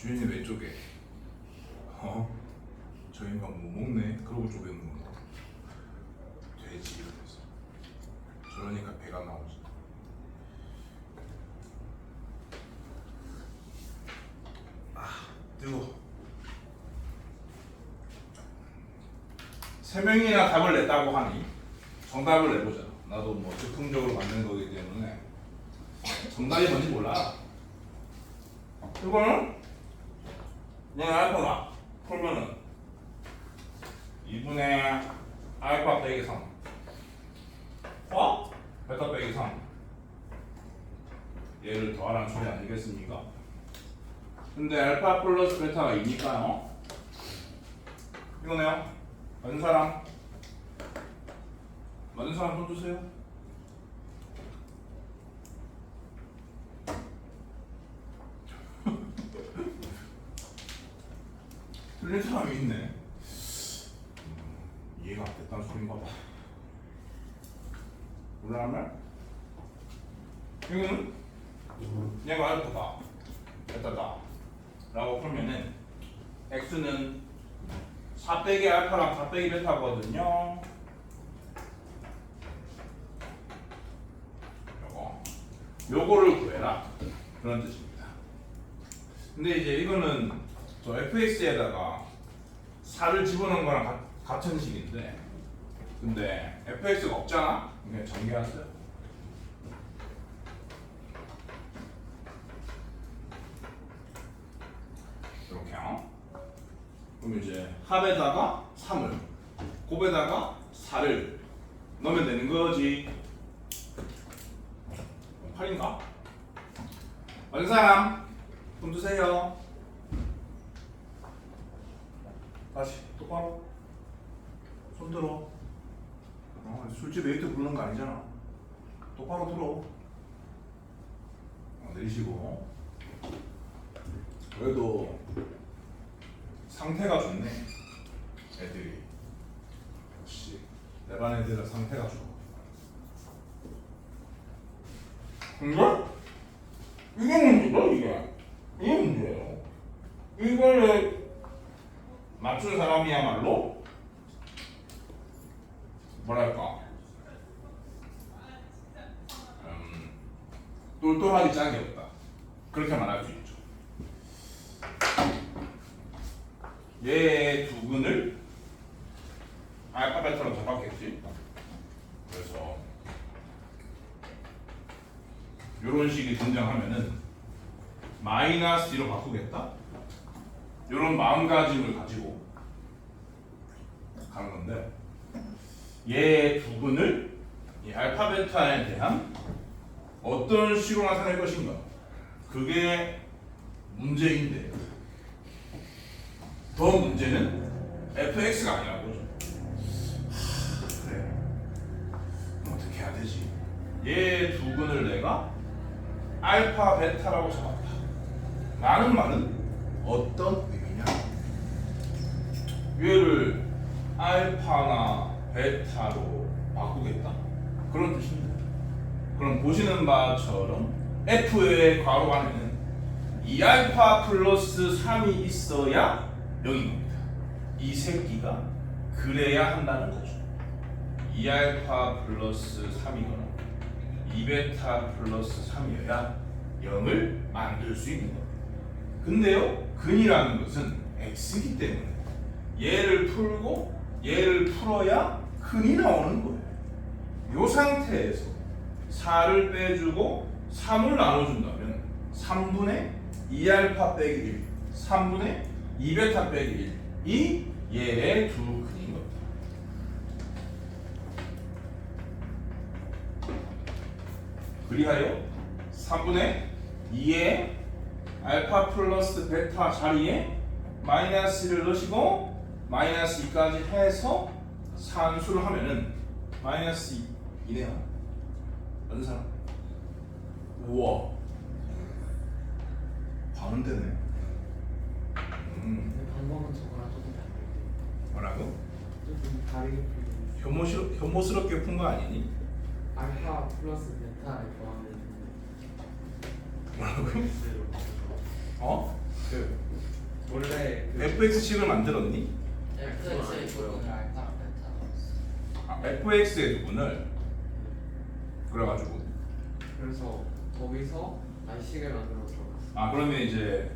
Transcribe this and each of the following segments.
주인이 왜 쪼개? 저 인간 뭐 먹네? 그러고 쪼개는 건가? 돼지 이러면서. 저러니까 배가 나오지. 뜨거워. 3명이나 답을 냈다고 하니 정답을 내보자. 나도 뭐 즉흥적으로 만든 거기 때문에 정답이 뭔지 몰라. 이거는 얘는 알파다. 그러면은 2분의 알파 빼기 3 베타 빼기 3 얘를 더하라는 소리 아니겠습니까? 근데 알파 플러스 베타가 2니까요. 이거네요. 맞는 사람? 맞는 사람 손 주세요. 틀린 사람이 있네. 이해가 안 됐다는 소린가 봐. 올라가면 이거는 얘가 알파다, 베타다 라고 풀면은 x는 4 빼기 알파랑 4 빼기 베타거든요. 요거를 구해라 그런 뜻입니다. 근데 이제 이거는 저 fx에다가 4를 집어넣은 거랑 같은 식인데, 근데 fx가 없잖아? 그냥 전개하세요. 이렇게요. 그럼 이제 합에다가 3을, 곱에다가 4를 넣으면 되는 거지. 8인가? 맞는 사람 손 드세요. 다시 똑바로 손 들어. 술집 웨이트 부르는 거 아니잖아. 똑바로 들어. 내리시고. 그래도 상태가 좋네 애들이. 역시 내 반 애들은 상태가 좋아. 근데 이게 문제다. 이게 문제예요. 이거를 맞춘 사람이야말로 뭐랄까 똘똘하게 짠 게 없다, 그렇게 말할 수 있죠. 얘 두 근을 알파 베타로 잡았겠지. 그래서 이런 식이 등장하면은 마이너스 D로 바꾸겠다. 이런 마음가짐을 가지고 가는 건데, 얘 두 근을 이 알파 베타에 대한 어떤 식으로 나타낼 것인가, 그게 문제인데, 더 문제는 fx가 아니라고 죠. 그래, 어떻게 해야 되지? 얘 두 근을 내가 알파 베타라고 잡았다 라는 말은 어떤 의미냐? 얘를 알파나 베타로 바꾸겠다, 그런 뜻입니다. 그럼 보시는 바처럼 f의 괄호 안에는 2알파 플러스 3이 있어야 0인 겁니다. 이 새끼가 그래야 한다는 거죠. 2알파 플러스 3이거나 2베타 플러스 3이어야 0을 만들 수 있는 겁니다. 근데요, 근이라는 것은 x이기 때문에 얘를 풀고 얘를 풀어야 근이 나오는 거예요. 이 상태에서 4를 빼주고 3을 나눠준다면 3분의 2알파 빼기 1, 3분의 2베타 빼기 1이 얘의 두 근인 겁니다. 그리하여 3분의 2의 알파 플러스 베타 자리에 마이너스를 넣으시고 마이너스 2까지 해서 산수를 하면은 마이너스 2네요. 어떤 사람? 우와, 반은 되네. 방법은 저거랑 조금 다르게. 뭐라고? 조금 다르게 풀리는. 혐오스럽게 푼 거 아니니? 알파 플러스 베타를 더하면 뭐라고? 어? 그 원래 그 fx식을 만들었니? FX의 부분을 알파랑 베타로 fx의 부분을 그래가지고 그래서 거기서 다시 식을 만들어 들어갔어. 그러면 이제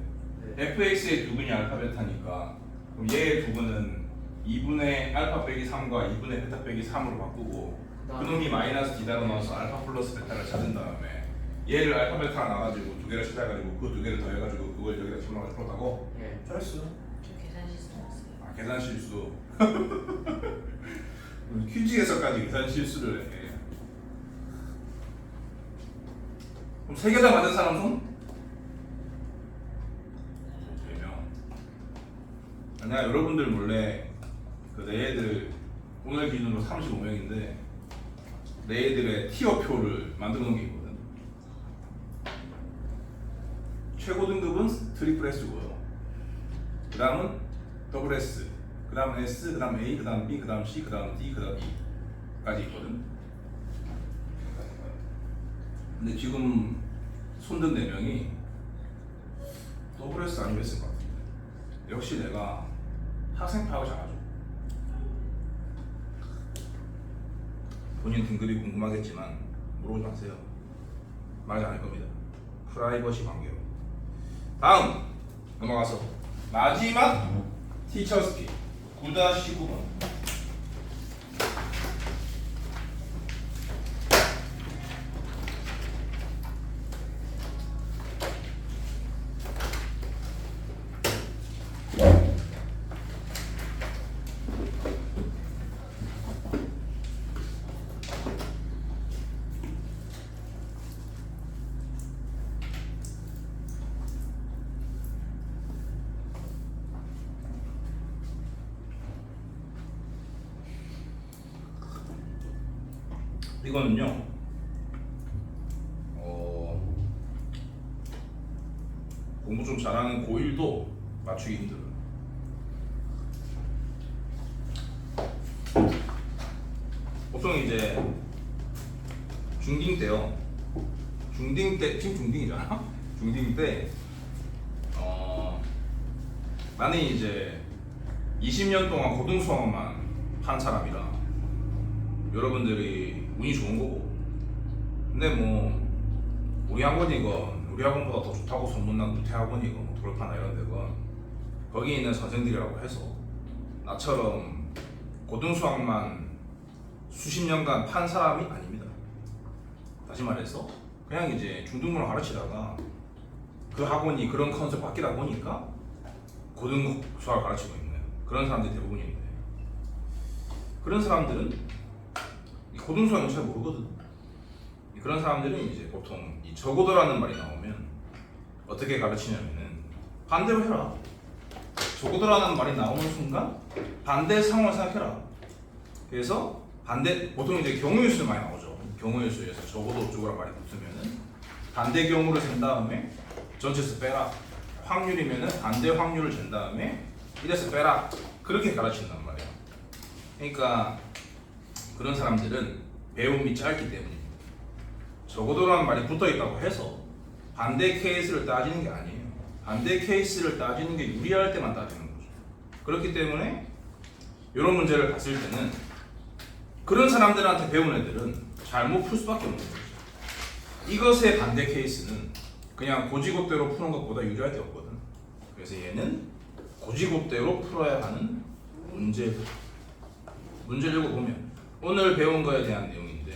네. fx의 두 분이 알파 베타니까 그럼 얘의 두 분은 2분의 알파 빼기 3과 2분의 베타 빼기 3으로 바꾸고 그놈이 마이너스 d다로 넣어서 알파 플러스 베타를 찾은 다음에 얘를 알파 베타로 나가지고 두 개를 찾아가지고 그 두 개를 더해가지고 그걸 여기다 집어넣어 풀었다고? 예. 잘했어. 저 계산 실수 났어요. 계산 실수. 퀴즈에서까지 계산 실수를 해. 그럼 세 개 다 맞은 사람 손? 3명. 나 여러분들 몰래 그 내 애들 오늘 기준으로 35명인데 내 애들의 티어표를 만들어 놓은 게 있거든. 최고 등급은 트리플 S고요. 그 다음은 더블 S, 그 다음 S, 그 다음 A, 그 다음 B, 그 다음 C, 그 다음 D, 그 다음 E까지 있거든. 근데 지금 손든 4명이 더블 S 아니면 S인 것 같은데 역시 내가 학생 파악을 잘하죠. 본인 등급이 궁금하겠지만 물어보지 마세요. 말하지 않을 겁니다. 프라이버시 관계로. 다음 넘어가서 마지막 티처스 키 9-9번. 이거는요 공부 좀 잘하는 고1도 맞추기 힘들어요. 보통 이제 중딩 때요. 중딩 때 지금 중딩이잖아. 중딩 때 나는 이제 20년 동안 고등수학만 한 사람이라 여러분들이 운이 좋은 거고. 근데 뭐 우리 학원이건 우리 학원보다 더 좋다고 소문난 우태학원이건 뭐 돌파나 이런 데건 거기 있는 선생들이라고 해서 나처럼 고등수학만 수십 년간 판 사람이 아닙니다. 다시 말해서 그냥 이제 중등부를 가르치다가 그 학원이 그런 컨셉 바뀌다 보니까 고등수학을 가르치고 있는 그런 사람들이 대부분인데, 그런 사람들은 고등수학은 잘 모르거든. 그런 사람들은 이제 보통 이 적어도라는 말이 나오면 어떻게 가르치냐면은 반대로 해라. 적어도라는 말이 나오는 순간 반대 상황을 생각해라. 그래서 반대, 보통 이제 경우의 수 많이 나오죠. 경우의 수에서 적어도 어쩌고란 말이 붙으면은 반대 경우를 센 다음에 전체수 빼라. 확률이면은 반대 확률을 잰 다음에 이래서 빼라. 그렇게 가르친단 말이야. 그러니까 그런 사람들은 배움이 짧기 때문입니다. 적어도라는 말이 붙어 있다고 해서 반대 케이스를 따지는 게 아니에요. 반대 케이스를 따지는 게 유리할 때만 따지는 거죠. 그렇기 때문에 이런 문제를 봤을 때는 그런 사람들한테 배운 애들은 잘못 풀 수밖에 없는 거죠. 이것의 반대 케이스는 그냥 고지고대로 푸는 것보다 유리할 게 없거든. 그래서 얘는 고지고대로 풀어야 하는 문제를 읽어보면 오늘 배운 거에 대한 내용인데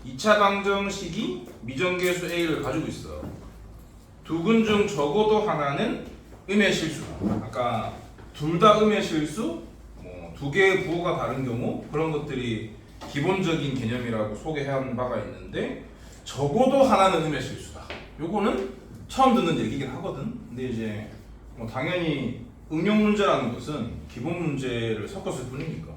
2차 방정식이 미정계수 A를 가지고 있어. 두 근 중 적어도 하나는 음의 실수다. 아까 둘 다 음의 실수, 뭐 두 개의 부호가 다른 경우 그런 것들이 기본적인 개념이라고 소개한 바가 있는데 적어도 하나는 음의 실수다. 요거는 처음 듣는 얘기긴 하거든. 근데 이제 뭐 당연히 응용 문제라는 것은 기본 문제를 섞었을 뿐이니까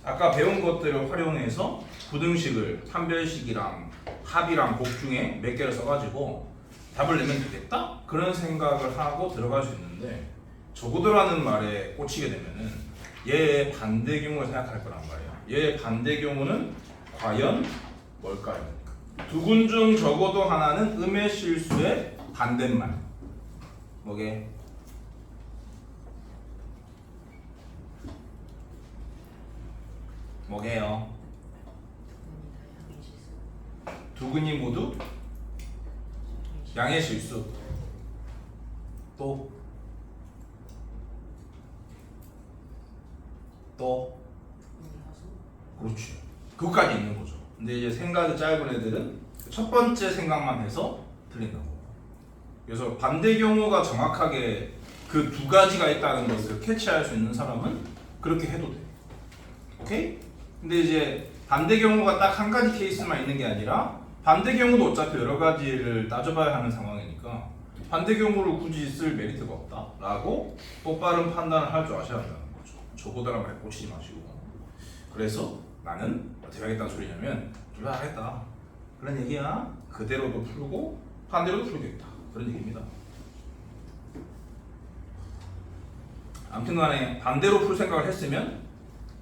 아까 배운 것들을 활용해서 부등식을 판별식이랑 합이랑 곱 중에 몇 개를 써가지고 답을 내면 되겠다? 그런 생각을 하고 들어갈 수 있는데 적어도라는 말에 꽂히게 되면은 얘의 반대 경우를 생각할 거란 말이야. 얘의 반대 경우는 과연 뭘까요? 두 근 중 적어도 하나는 음의 실수의 반대말. 뭐게? 뭐게요? 두근이 모두 양의 실수. 또 그렇지. 그것까지 있는 거죠. 근데 이제 생각이 짧은 애들은 첫 번째 생각만 해서 틀린다고. 그래서 반대 경우가 정확하게 그 두 가지가 있다는 것을 캐치할 수 있는 사람은 그렇게 해도 돼. 오케이? 근데 이제 반대 경우가 딱 한 가지 케이스만 있는 게 아니라 반대 경우도 어차피 여러 가지를 따져봐야 하는 상황이니까 반대 경우를 굳이 쓸 메리트가 없다라고 똑바른 판단을 할 줄 아셔야 한다는 거죠. 저보다랑 말 꽂히지 마시고. 그래서 나는 어떻게 하겠다는 소리냐면 둘 다 하겠다 그런 얘기야. 그대로도 풀고 반대로도 풀겠다 그런 얘기입니다. 아무튼간에 반대로 풀 생각을 했으면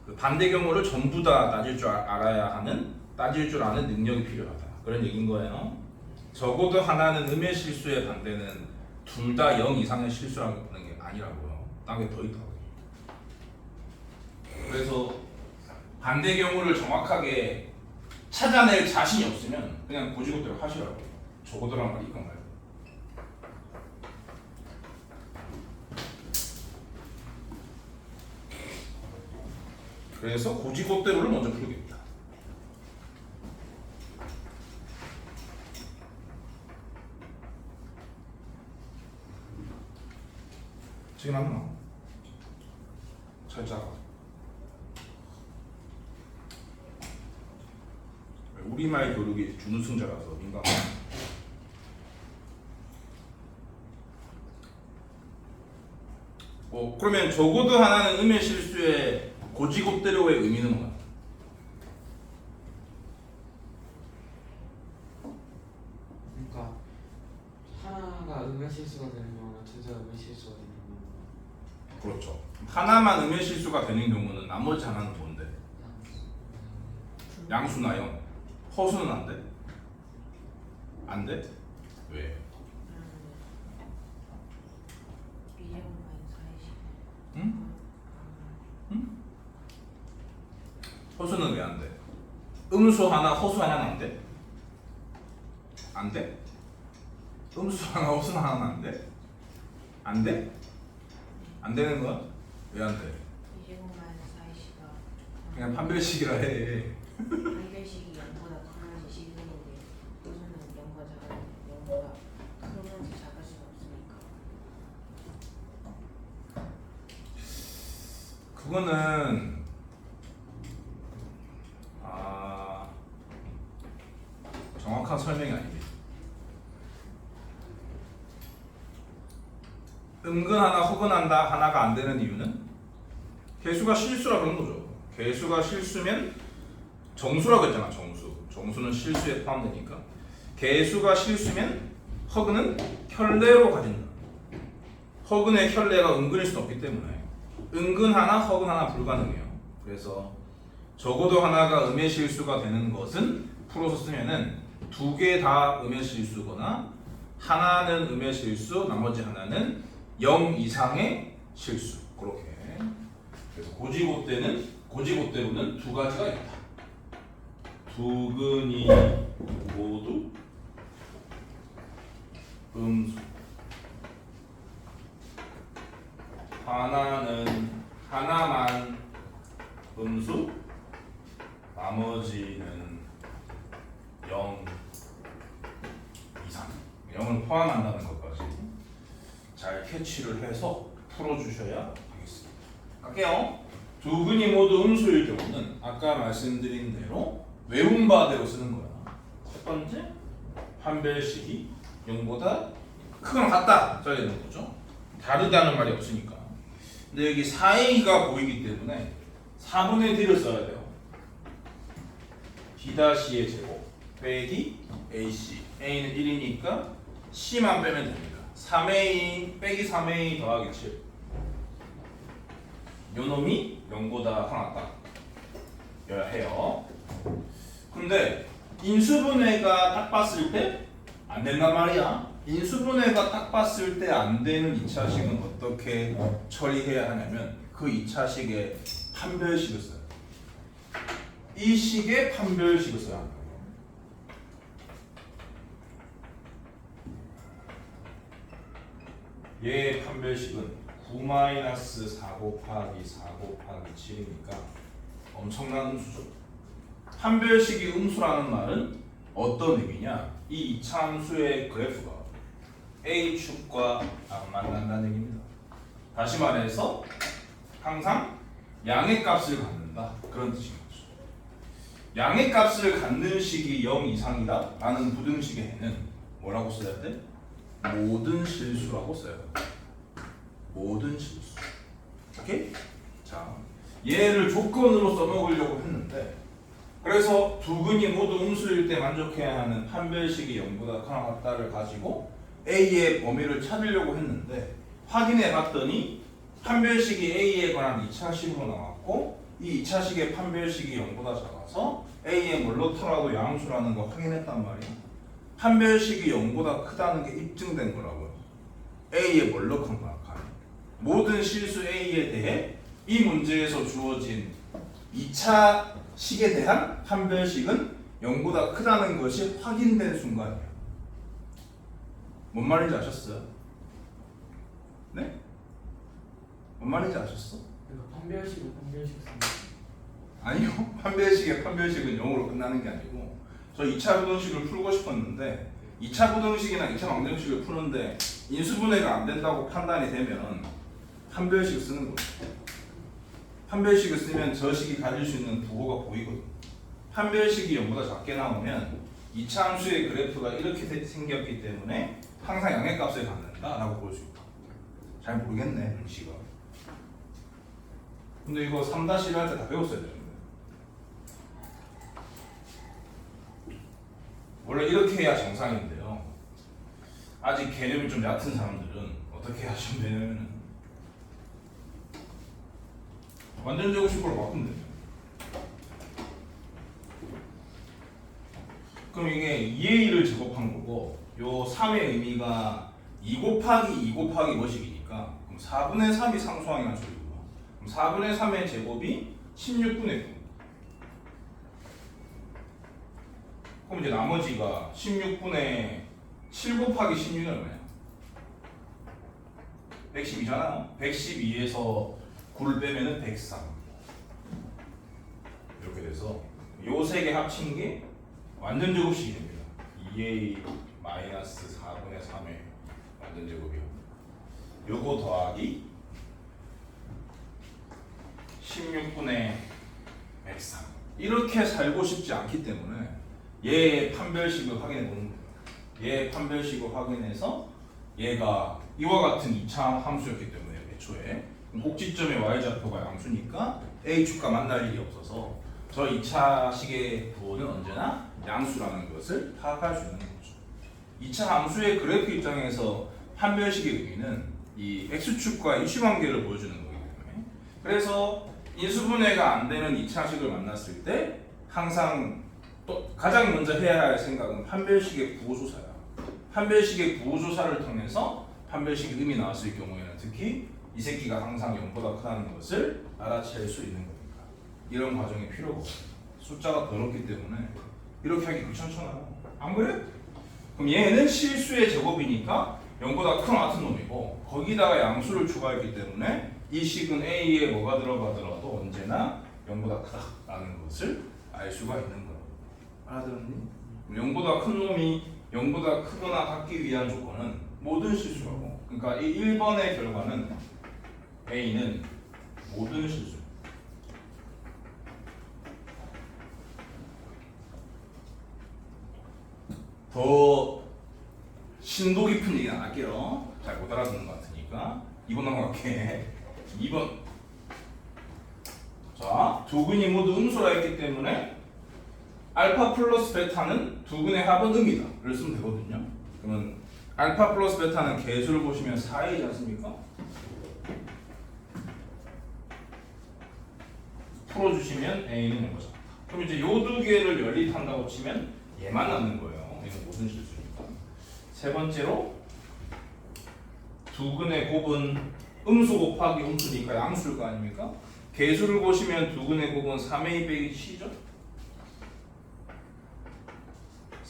그 반대 경우를 전부 다 따질 줄 알아야 하는, 따질 줄 아는 능력이 필요하다 그런 얘기인 거예요. 적어도 하나는 음의 실수의 반대는 둘 다 0 이상의 실수라는 게 아니라고요. 딴 게 더 있다고. 그래서 반대 경우를 정확하게 찾아낼 자신이 없으면 그냥 고지고대로 하시라고. 적어도란 말이 이건 말고. 그래서 고지고대로를 먼저 풀겠다. 지금 안 나. 살짝. 우리말 교육이 준우승자라서 민감해. 그러면 적어도 하나는 음의 실수의 고지고대로의 의미는 뭐야? 그러니까 하나가 음의 실수가 되는 경우는 둘 다 음의 실수가 되는 경우. 그렇죠. 하나만 음의 실수가 되는 경우는 나머지 하나는 뭔데? 양수나 영. 허수는 안 돼? 안 돼? 왜? 응? 응? 허수는 왜 안 돼? 음수 하나, 허수 하나는 안 돼? 안 돼? 음수 하나, 허수 하나는 안 돼? 안 돼? 안 되는 거야? 왜 안 돼? 그냥 판별식이라 해. 판별식이 0보다 커야지 시그널인데 요즘은 0보다 크면서 작을 수가 없으니까. 그거는 정확한 설명이 아닙니다. 은근하나 허근한다 하나가 안 되는 이유는 개수가 실수라 그런 거죠. 개수가 실수면 정수라고 했잖아. 정수는 실수에 포함되니까. 개수가 실수면 허근은 켤레로 가진다. 허근의 켤레가 은근일 수 없기 때문에 은근 하나, 허근 하나 불가능해요. 그래서 적어도 하나가 음의 실수가 되는 것은 풀어서 쓰면은 두 개 다 음의 실수거나 하나는 음의 실수, 나머지 하나는 0 이상의 실수. 그렇게. 그래서 고지고대로는 두 가지가 있다. 두근이 모두 음수. 하나만 음수, 나머지는 0 이상. 0을 포함한다는 것까지 잘 캐치를 해서 풀어주셔야 되겠습니다. 갈게요. 두근이 모두 음수일 경우는 아까 말씀드린 대로 외운 바대로 쓰는 거야. 첫 번째, 판별식이 0보다 크거나 같다 써야 되는 거죠. 다르다는 말이 없으니까. 근데 여기 4a가 보이기 때문에 4분의 d를 써야 돼요. d-의 제곱 빼기 ac. a는 1이니까 c만 빼면 됩니다. 3a 빼기 3a 더하기 7. 요 놈이 0보다 크다 여야 해요. 근데 인수분해가 딱 봤을 때 안 된단 말이야. 인수분해가 딱 봤을 때 안 되는 2차식은 어떻게 처리해야 하냐면 그 2차식에 판별식을 써요. 이 식의 판별식을 써야 한다. 얘의 판별식은 9-4 곱하기 4 곱하기 7이니까 엄청난 음수죠. 판별식이 음수라는 말은 어떤 의미냐? 이 이차함수의 그래프가 A축과 안 만난다는 얘기입니다. 다시 말해서 항상 양의 값을 갖는다 그런 뜻인 거죠. 양의 값을 갖는 식이 0 이상이다 라는 부등식에는 뭐라고 써야 돼? 모든 실수라고 써야 돼. 모든 실수. 오케이? 자, 얘를 조건으로 써먹으려고 했는데 그래서 두 근이 모두 음수일 때 만족해야 하는 판별식이 0보다 크거나 같다를 가지고 A의 범위를 찾으려고 했는데 확인해 봤더니 판별식이 A에 관한 2차식으로 나왔고 이 2차식의 판별식이 0보다 작아서 A의 뭘로더라도 양수라는 거 확인했단 말이야. 판별식이 0보다 크다는 게 입증된 거라고요. A의 뭘로 큰가? 모든 실수 A에 대해 이 문제에서 주어진 2차 식에 대한 판별식은 0보다 크다는 것이 확인된 순간이에요. 뭔 말인지 아셨어요? 네? 뭔 말인지 아셨어? 그러니까 판별식은 판별식 쓰는 아니요. 판별식의 판별식은 0으로 끝나는 게 아니고 저 2차 부등식을 풀고 싶었는데 2차 부등식이나 2차 방정식을 푸는데 인수분해가 안 된다고 판단이 되면 판별식을 쓰는 거예요. 판별식을 쓰면 저 식이 가질 수 있는 부호가 보이거든요. 판별식이 0보다 작게 나오면 2차 함수의 그래프가 이렇게 생겼기 때문에 항상 양의 값을 갖는다라고 볼 수 있다. 잘 모르겠네, 눈치가. 근데 이거 3-1 할 때 다 배웠어야 되는데. 원래 이렇게 해야 정상인데요. 아직 개념이 좀 얕은 사람들은 어떻게 하시면 되냐면 완전 제곱식으로 바꾸면 돼요. 그럼 이게 2의 1을 제곱한 거고 요 3의 의미가 2 곱하기 2 곱하기 뭐식이니까 그럼 4분의 3이 상수항이라는 소리고요. 그럼 4분의 3의 제곱이 16분의 9. 그럼 이제 나머지가 16분의 7 곱하기 16은 얼마야? 112잖아. 112에서 9를 빼면은 103. 이렇게 돼서 요 세 개 합친 게 완전 제곱식이 됩니다. 2a 마이너스 4분의 3의 완전 제곱이요. 요거 더하기 16분의 103. 이렇게 살고 싶지 않기 때문에 얘의 판별식을 확인해 보는 거예요. 얘의 판별식을 확인해서 얘가 이와 같은 2차 함수였기 때문에 애초에 꼭지점의 y좌표가 양수니까 a축과 만날 일이 없어서 저 2차 식의 부호는 언제나 양수라는 것을 파악할 수 있는 거죠. 2차 함수의 그래프 입장에서 판별식의 의미는 이 x축과 이치관계를 보여주는 거기 때문에 그래서 인수분해가 안 되는 2차식을 만났을 때 항상 또 가장 먼저 해야 할 생각은 판별식의 부호조사야. 판별식의 부호조사를 통해서 판별식의 의미 나왔을 경우에는 특히 이 새끼가 항상 0보다 크다는 것을 알아챌 수 있는 거니까 이런 과정이 필요가 없어요. 숫자가 더럽기 때문에 이렇게 하기 귀찮잖아요. 안 그래? 그럼 얘는 실수의 제곱이니까 0보다 큰 같은 놈이고 거기다가 양수를 추가했기 때문에 이 식은 A에 뭐가 들어가더라도 언제나 0보다 크다라는 것을 알 수가 있는 거예요. 알아들었니? 0보다 큰 놈이 0보다 크거나 같기 위한 조건은 모든 실수라고. 그러니까 이 1번의 결과는 A는 모든 실수. 더 심도 깊은 얘기 안 할게요. 잘 못 알아듣는 것 같으니까 2번 넘어갈게. 2번. 자, 두 근이 모두 음수라 했기 때문에 알파 플러스 베타는 두 근의 합은 음이다를 쓰면 되거든요. 그러면 알파 플러스 베타는 개수를 보시면 4이지 않습니까? 풀어주시면 A는 이거죠. 그럼 이제 요 두 개를 연립한다고 치면 얘만 남는 거예요. 이건 모든 실수니까. 세 번째로 두 근의 곱은 음수 곱하기 음수니까 양수일 거 아닙니까? 개수를 보시면 두 근의 곱은 3A 빼기 C죠?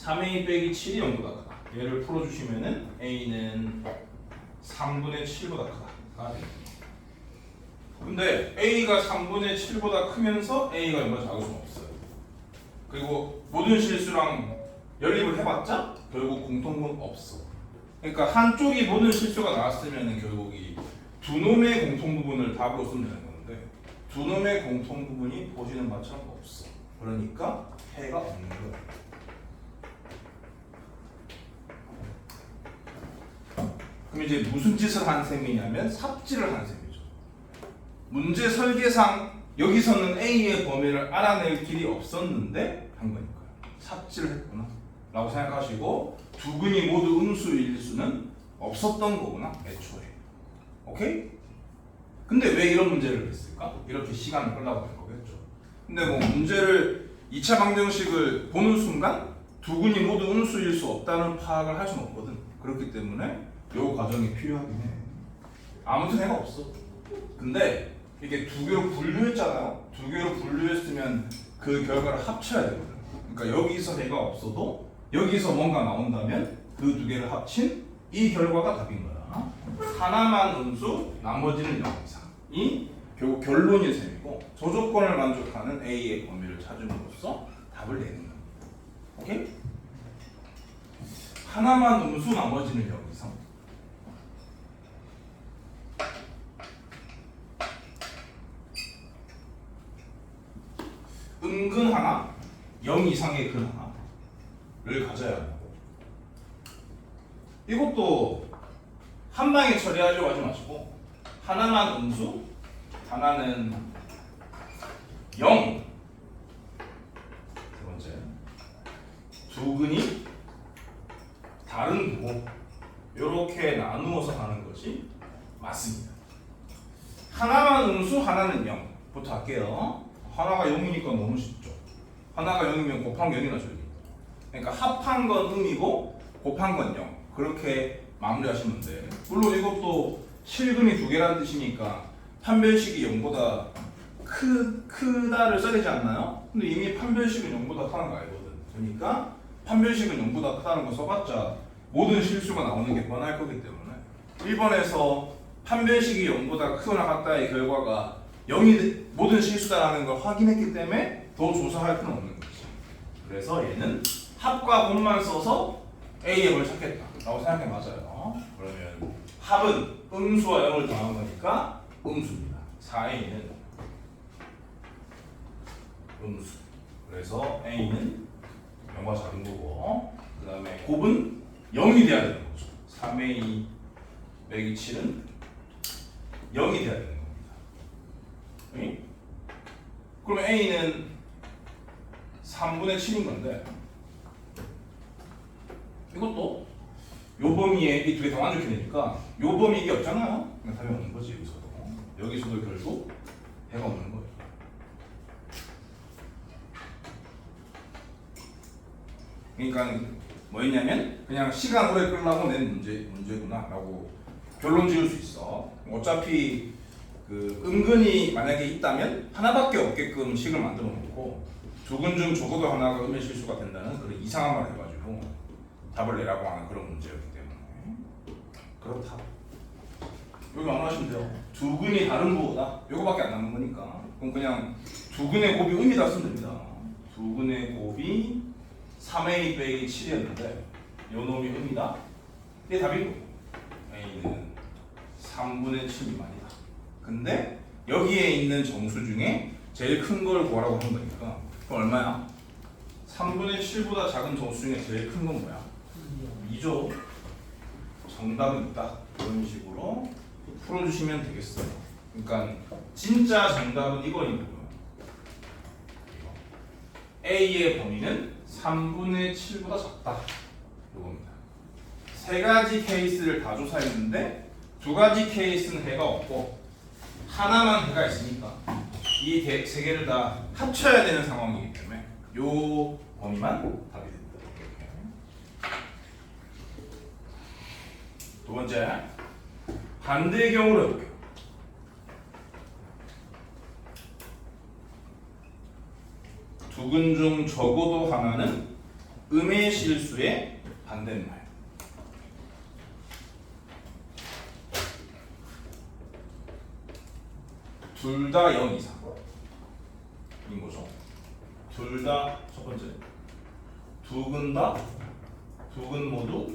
3a 빼기 7이 0보다 크다. 얘를 풀어주시면은 a는 3분의 7보다 크다가 됩니다. 근데 a가 3분의 7보다 크면서 a가 0보다 작을 수는 없어요. 그리고 모든 실수랑 연립을 해봤자 결국 공통분 없어. 그러니까 한쪽이 모든 실수가 나왔으면 결국 이 두 놈의 공통부분을 답으로 쓰면 되는 건데 두 놈의 공통부분이 보시는 바처럼 없어. 그러니까 해가 없는 거야. 그럼 이제 무슨 짓을 한 셈이냐면 삽질을 한 셈이죠. 문제 설계상 여기서는 A의 범위를 알아낼 길이 없었는데 한 거니까요. 삽질을 했구나 라고 생각하시고 두근이 모두 음수일 수는 없었던 거구나 애초에. 오케이? 근데 왜 이런 문제를 냈을까? 이렇게 시간을 끌라고 한 거겠죠. 근데 뭐 문제를 2차 방정식을 보는 순간 두근이 모두 음수일 수 없다는 파악을 할 수는 없거든. 그렇기 때문에 요 과정이 필요하긴 해. 아무튼 해가 없어. 근데 이게 두 개로 분류했잖아요. 두 개로 분류했으면 그 결과를 합쳐야 되거든. 그러니까 여기서 해가 없어도 여기서 뭔가 나온다면 그 두 개를 합친 이 결과가 답인 거야. 하나만 음수, 나머지는 0 이상이 결국 결론이 셈이고 저 조건을 만족하는 A의 범위를 찾음으로써 답을 내는 겁니다. 오케이? 하나만 음수, 나머지는 0 이상. 은근 하나, 0 이상의 근 하나를 가져야 하고 이것도 한 방에 처리하려고 하지 마시고 하나만 음수, 하나는 0. 세 번째, 두 근이 다른 부호 이렇게 나누어서 하는 것이 맞습니다. 하나만 음수, 하나는 0부터 할게요. 하나가 0이니까 너무 쉽죠. 하나가 0이면 곱한 건 0이나 줘야지. 그러니까 합한 건 음이고 곱한 건 0. 그렇게 마무리하시면 돼. 물론 이것도 실근이 두 개라는 뜻이니까 판별식이 0보다 크다를 써야 되지 않나요? 근데 이미 판별식은 0보다 크다는 거 알거든. 그러니까 판별식은 0보다 크다는 거 써봤자 모든 실수가 나오는 게 뻔할 거기 때문에 1번에서 판별식이 0보다 크거나 같다의 결과가 0이 모든 실수다라는 걸 확인했기 때문에 더 조사할 필요는 없는 거지. 그래서 얘는 합과 곱만 써서 A의 걸 찾겠다 라고 생각해 맞아요. 그러면 합은 음수와 0을 더한 거니까 음수입니다. 4A는 음수. 그래서 A는 0과 작은 거고 그 다음에 곱은 0이 돼야 되는 거죠. 3A 빼기 7은 0이 돼야 되는 겁니다. 응? 그러면 A는 3분의 7인 건데 이것도 요 범위에 이 두 개 다 만족해야 되니까 요 범위 이게 없잖아요. 그러니까 답이 없는 거지. 여기서도 결국 해가 없는 거예요. 그러니까 뭐였냐면 그냥 시간 오래 끌라고 낸 문제구나 라고 결론 지을 수 있어. 어차피 그 은근히 만약에 있다면 하나밖에 없게끔 식을 만들어 놓고 두 근 중 적어도 하나가 음의 실수가 된다는 그런 이상한 말 해가지고 답을 내라고 하는 그런 문제였기 때문에 그렇다. 여기 안 하시면 돼요. 두 근이 다른 부호다. 요거밖에 안 남는 거니까 그럼 그냥 두 근의 곱이 음이다 쓰면 됩니다. 두 근의 곱이 3A 빼기 7이었는데 요 놈이 음이다. 이게 답인 거고 A는 3분의 7 미만이다. 근데 여기에 있는 정수 중에 제일 큰 걸 구하라고 하는 거니까 그럼 얼마야? 3분의 7보다 작은 정수 중에 제일 큰 건 뭐야? 2죠. 정답은 있다. 이런 식으로 풀어주시면 되겠어요. 그러니까 진짜 정답은 이거이고요. A의 범위는 3분의 7보다 작다. 이겁니다. 세 가지 케이스를 다 조사했는데 두 가지 케이스는 해가 없고 하나만 해가 있으니까 이 세 개를 다 합쳐야 되는 상황이기 때문에 요 범위만 답이 됩니다. 두 번째, 반대의 경우를 해볼게요. 두 근 중 적어도 하나는 음의 실수의 반대말. 둘 다 0 이상 인 거죠. 둘 다 첫 번째 두근 모두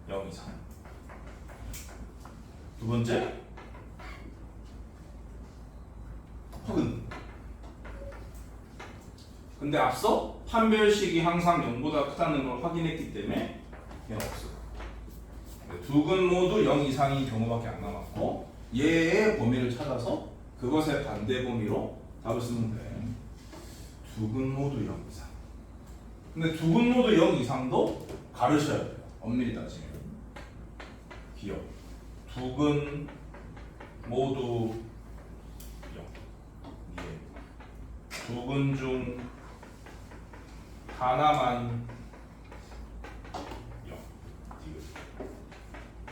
0 이상. 두 번째 혹은. 근데 앞서 판별식이 항상 0보다 크다는 걸 확인했기 때문에 얘는 없어요. 두근 모두 0 이상인 경우밖에 안 남았고 얘의 범위를 찾아서 그것의 반대 범위로 답을 쓰면 돼. 두근 모두 0 이상. 근데 두근 모두 0 이상도 가르쳐야 돼요. 엄밀히 따지면. 기억. 두근 모두 0. 예. 두근 중 하나만 0.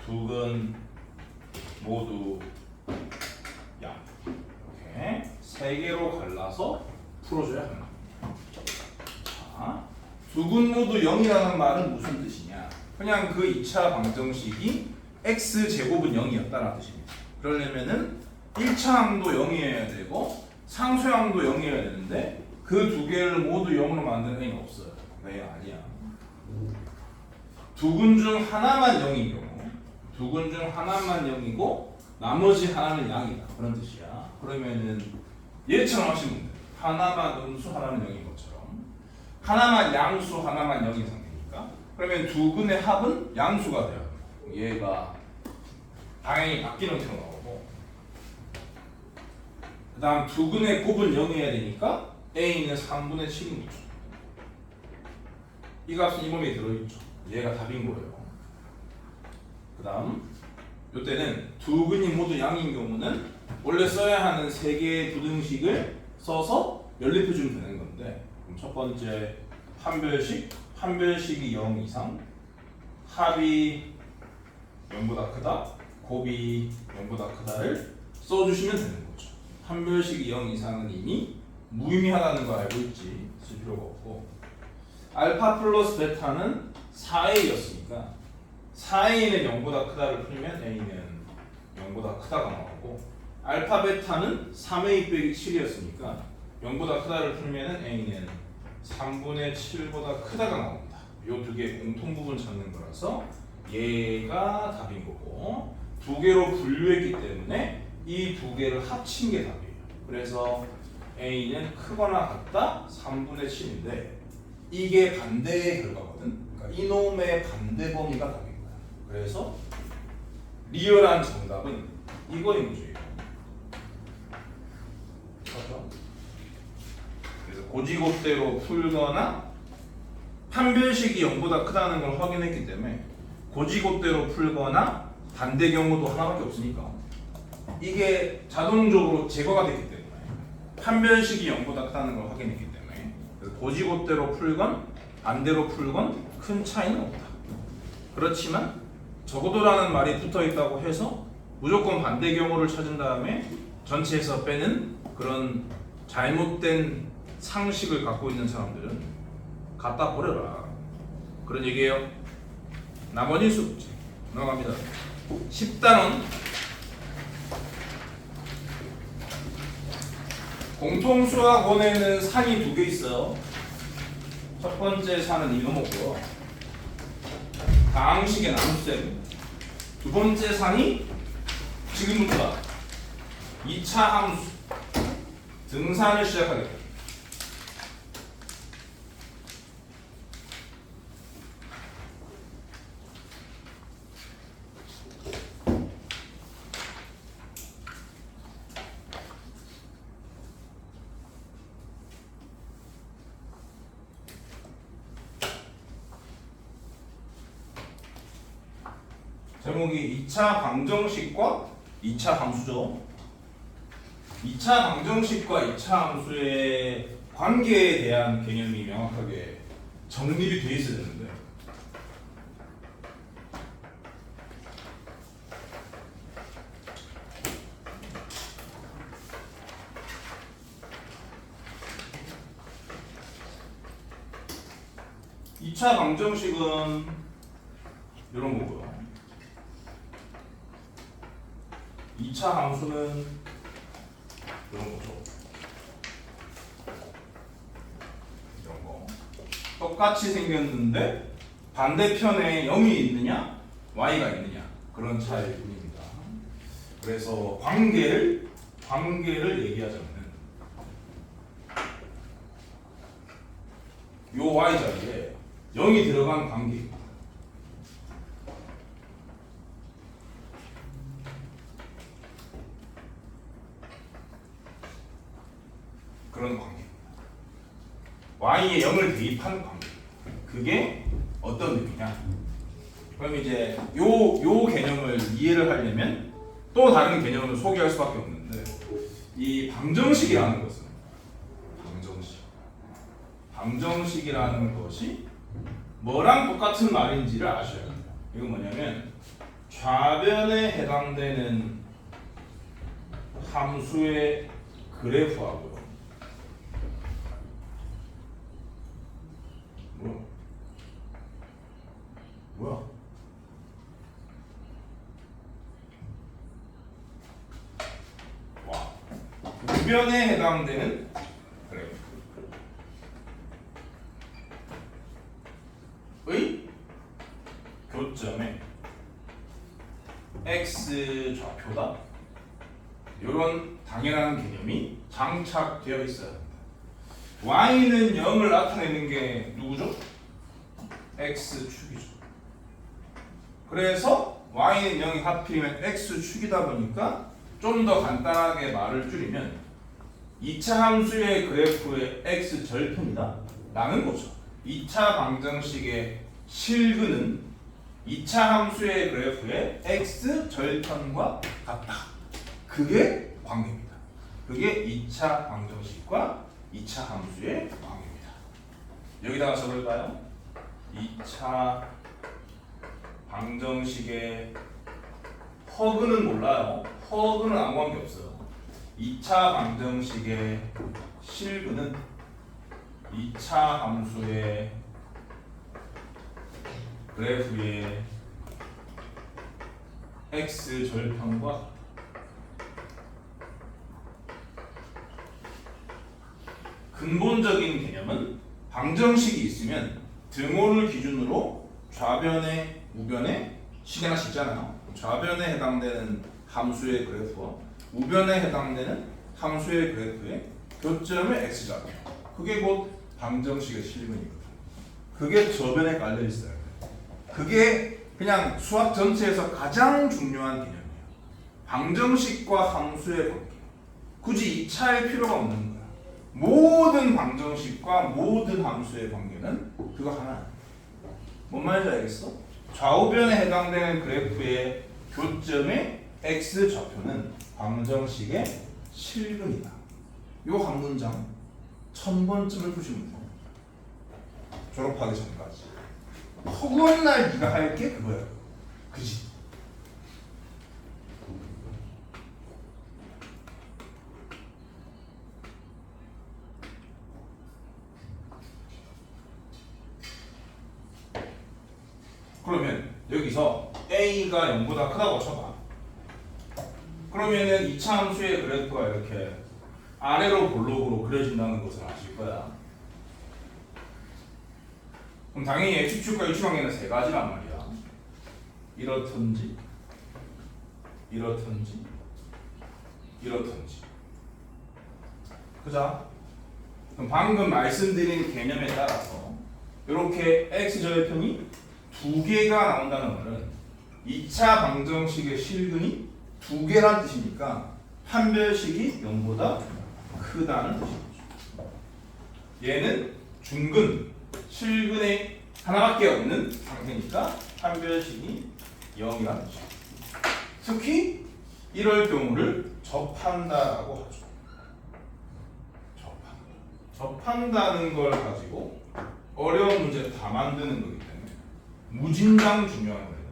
두근 모두 0. 이렇게 세 개로 갈라서 풀어줘야 합니다. 자, 두근 모두 0이라는 말은 무슨 뜻이냐? 그냥 그 2차 방정식이 x제곱은 0이었다는 뜻입니다. 그러려면은 1차 항도 0이어야 되고 상수항도 0이어야 되는데 그 두 개를 모두 0으로 만드는 애는 없어요. 왜 아니야? 두근 중 하나만 0인 경우, 두근 중 하나만 0이고 나머지 하나는 양이다. 그런 뜻이야. 그러면은 얘처럼 하시면 돼요. 하나만 음수, 하나는 0인 것처럼. 하나만 양수, 하나만 0인 상태니까. 그러면 두근의 합은 양수가 돼요. 얘가 당연히 바뀌는 형태로 나오고, 그 다음 두근의 곱은 0이어야 되니까 A는 3분의 7인 거죠. 이 값은 이 몸에 들어있죠. 얘가 답인 거예요. 그 다음 이때는 두근이 모두 양인 경우는 원래 써야 하는 세 개의 부등식을 써서 연립해주면 되는 건데, 그럼 첫 번째 판별식이 0 이상, 합이 0보다 크다, 곱이 0보다 크다를 써주시면 되는 거죠. 판별식이 0 이상은 이미 무의미하다는 걸 알고 있지, 쓸 필요가 없고, 알파 플러스 베타는 4a였으니까 4a는 0보다 크다를 풀면 a는 0보다 크다가 나오고, 알파 베타는 3a 빼기 7이었으니까 0보다 크다를 풀면 a는 3분의 7보다 크다가 나옵니다. 이 두 개의 공통 부분 찾는 거라서 얘가 답인 거고, 두 개로 분류했기 때문에 이 두 개를 합친 게 답이에요. 그래서 a는 크거나 같다 3분의 7인데 이게 반대의 결과거든. 그러니까 이놈의 반대 범위가 답인 거야. 그래서 리얼한 정답은 이거인 거죠. 그렇죠? 그래서 고지고대로 풀거나 판별식이 0보다 크다는 걸 확인했기 때문에 고지고대로 풀거나 반대 경우도 하나밖에 없으니까 이게 자동적으로 제거가 됐기 때문에 판별식이 0보다 크다는 걸 확인했기 때문에 고지고대로 풀건 반대로 풀건 큰 차이는 없다. 그렇지만 적어도라는 말이 붙어 있다고 해서 무조건 반대 경우를 찾은 다음에 전체에서 빼는 그런 잘못된 상식을 갖고 있는 사람들은 갖다 버려라. 그런 얘기예요. 나머지 숙제 넘어갑니다. 10단원 공통수학원에는 산이 두 개 있어요. 첫 번째 산은 이놈이고요. 다항식의 나눗셈. 두 번째 산이 지금부터 2차 함수 등산을 시작하겠다. 제목이 2차 방정식과 2차 함수죠. 2차 방정식과 2차 함수의 관계에 대한 개념이 명확하게 정립이 돼 있어야 되는데 2차 방정식은 이런 거고요. 2차 함수는 이런 거죠. 이런 거. 똑같이 생겼는데 반대편에 0이 있느냐, y가 있느냐 그런 차이일 뿐입니다. 그래서 관계를 얘기하자면 요 y 자리에 0이 들어간 관계입니다. 그런 관계입니다. y에 0을 대입하는 관계. 그게 어떤 의미냐? 그럼 이제 요 개념을 이해를 하려면 또 다른 개념을 소개할 수밖에 없는데 이 방정식이라는 것은 방정식이라는 것이 뭐랑 똑같은 말인지를 아셔야 돼요. 이건 뭐냐면 좌변에 해당되는 함수의 그래프하고요. 뭐야? 와. 우변에 해당되는 그래프. 의 교점에 x 좌표다. 이런 당연한 개념이 장착되어 있어야 합니다. y는 0을 나타내는 게 누구죠? x축이죠. 그래서 y는 0이 하필이면 x축이다 보니까 좀 더 간단하게 말을 줄이면 2차 함수의 그래프의 x절편이다 라는 거죠. 2차 방정식의 실근은 2차 함수의 그래프의 x절편과 같다. 그게 관계입니다. 그게 2차 방정식과 2차 함수의 관계입니다. 여기다가 적을까요? 2차 방정식의 허근은 몰라요. 허근은 아무 관계 없어요. 2차 방정식의 실근은 2차 함수의 그래프의 x절편과 근본적인 개념은 방정식이 있으면 등호를 기준으로 좌변에 우변에 식이 하나씩 있잖아요. 좌변에 해당되는 함수의 그래프와 우변에 해당되는 함수의 그래프의 교점의 x좌표. 그게 곧 방정식의 실근이거든. 그게 저변에 깔려 있어요. 그게 그냥 수학 전체에서 가장 중요한 개념이에요. 방정식과 함수의 관계. 굳이 2차일 필요가 없는 거야. 모든 방정식과 모든 함수의 관계는 그거 하나. 뭔 말인지 알겠어? 좌우변에 해당되는 그래프의 교점의 x좌표는 방정식의 실근이다. 요 한 문장 1000번쯤을 푸시면 돼요. 졸업하기 전까지. 허구한 날 네가 할 게 그거야. 그지? 그러면 여기서 a가 0보다 크다고 쳐봐. 그러면은 2차 함수의 그래프가 이렇게 아래로 볼록으로 그려진다는 것을 아실 거야. 그럼 당연히 x축과 y축관계는 세 가지란 말이야. 이렇든지 이렇든지 이렇든지. 그죠? 그럼 방금 말씀드린 개념에 따라서 이렇게 x절편이 두 개가 나온다는 말은 2차 방정식의 실근이 두 개란 뜻이니까 판별식이 0보다 크다는 뜻이죠. 얘는 중근, 실근에 하나밖에 없는 상태니까 판별식이 0이라는 뜻이죠. 특히 이럴 경우를 접한다라고 하죠. 접한다는 걸 가지고 어려운 문제를 다 만드는 거기 때문에 무진장 중요한 겁니다.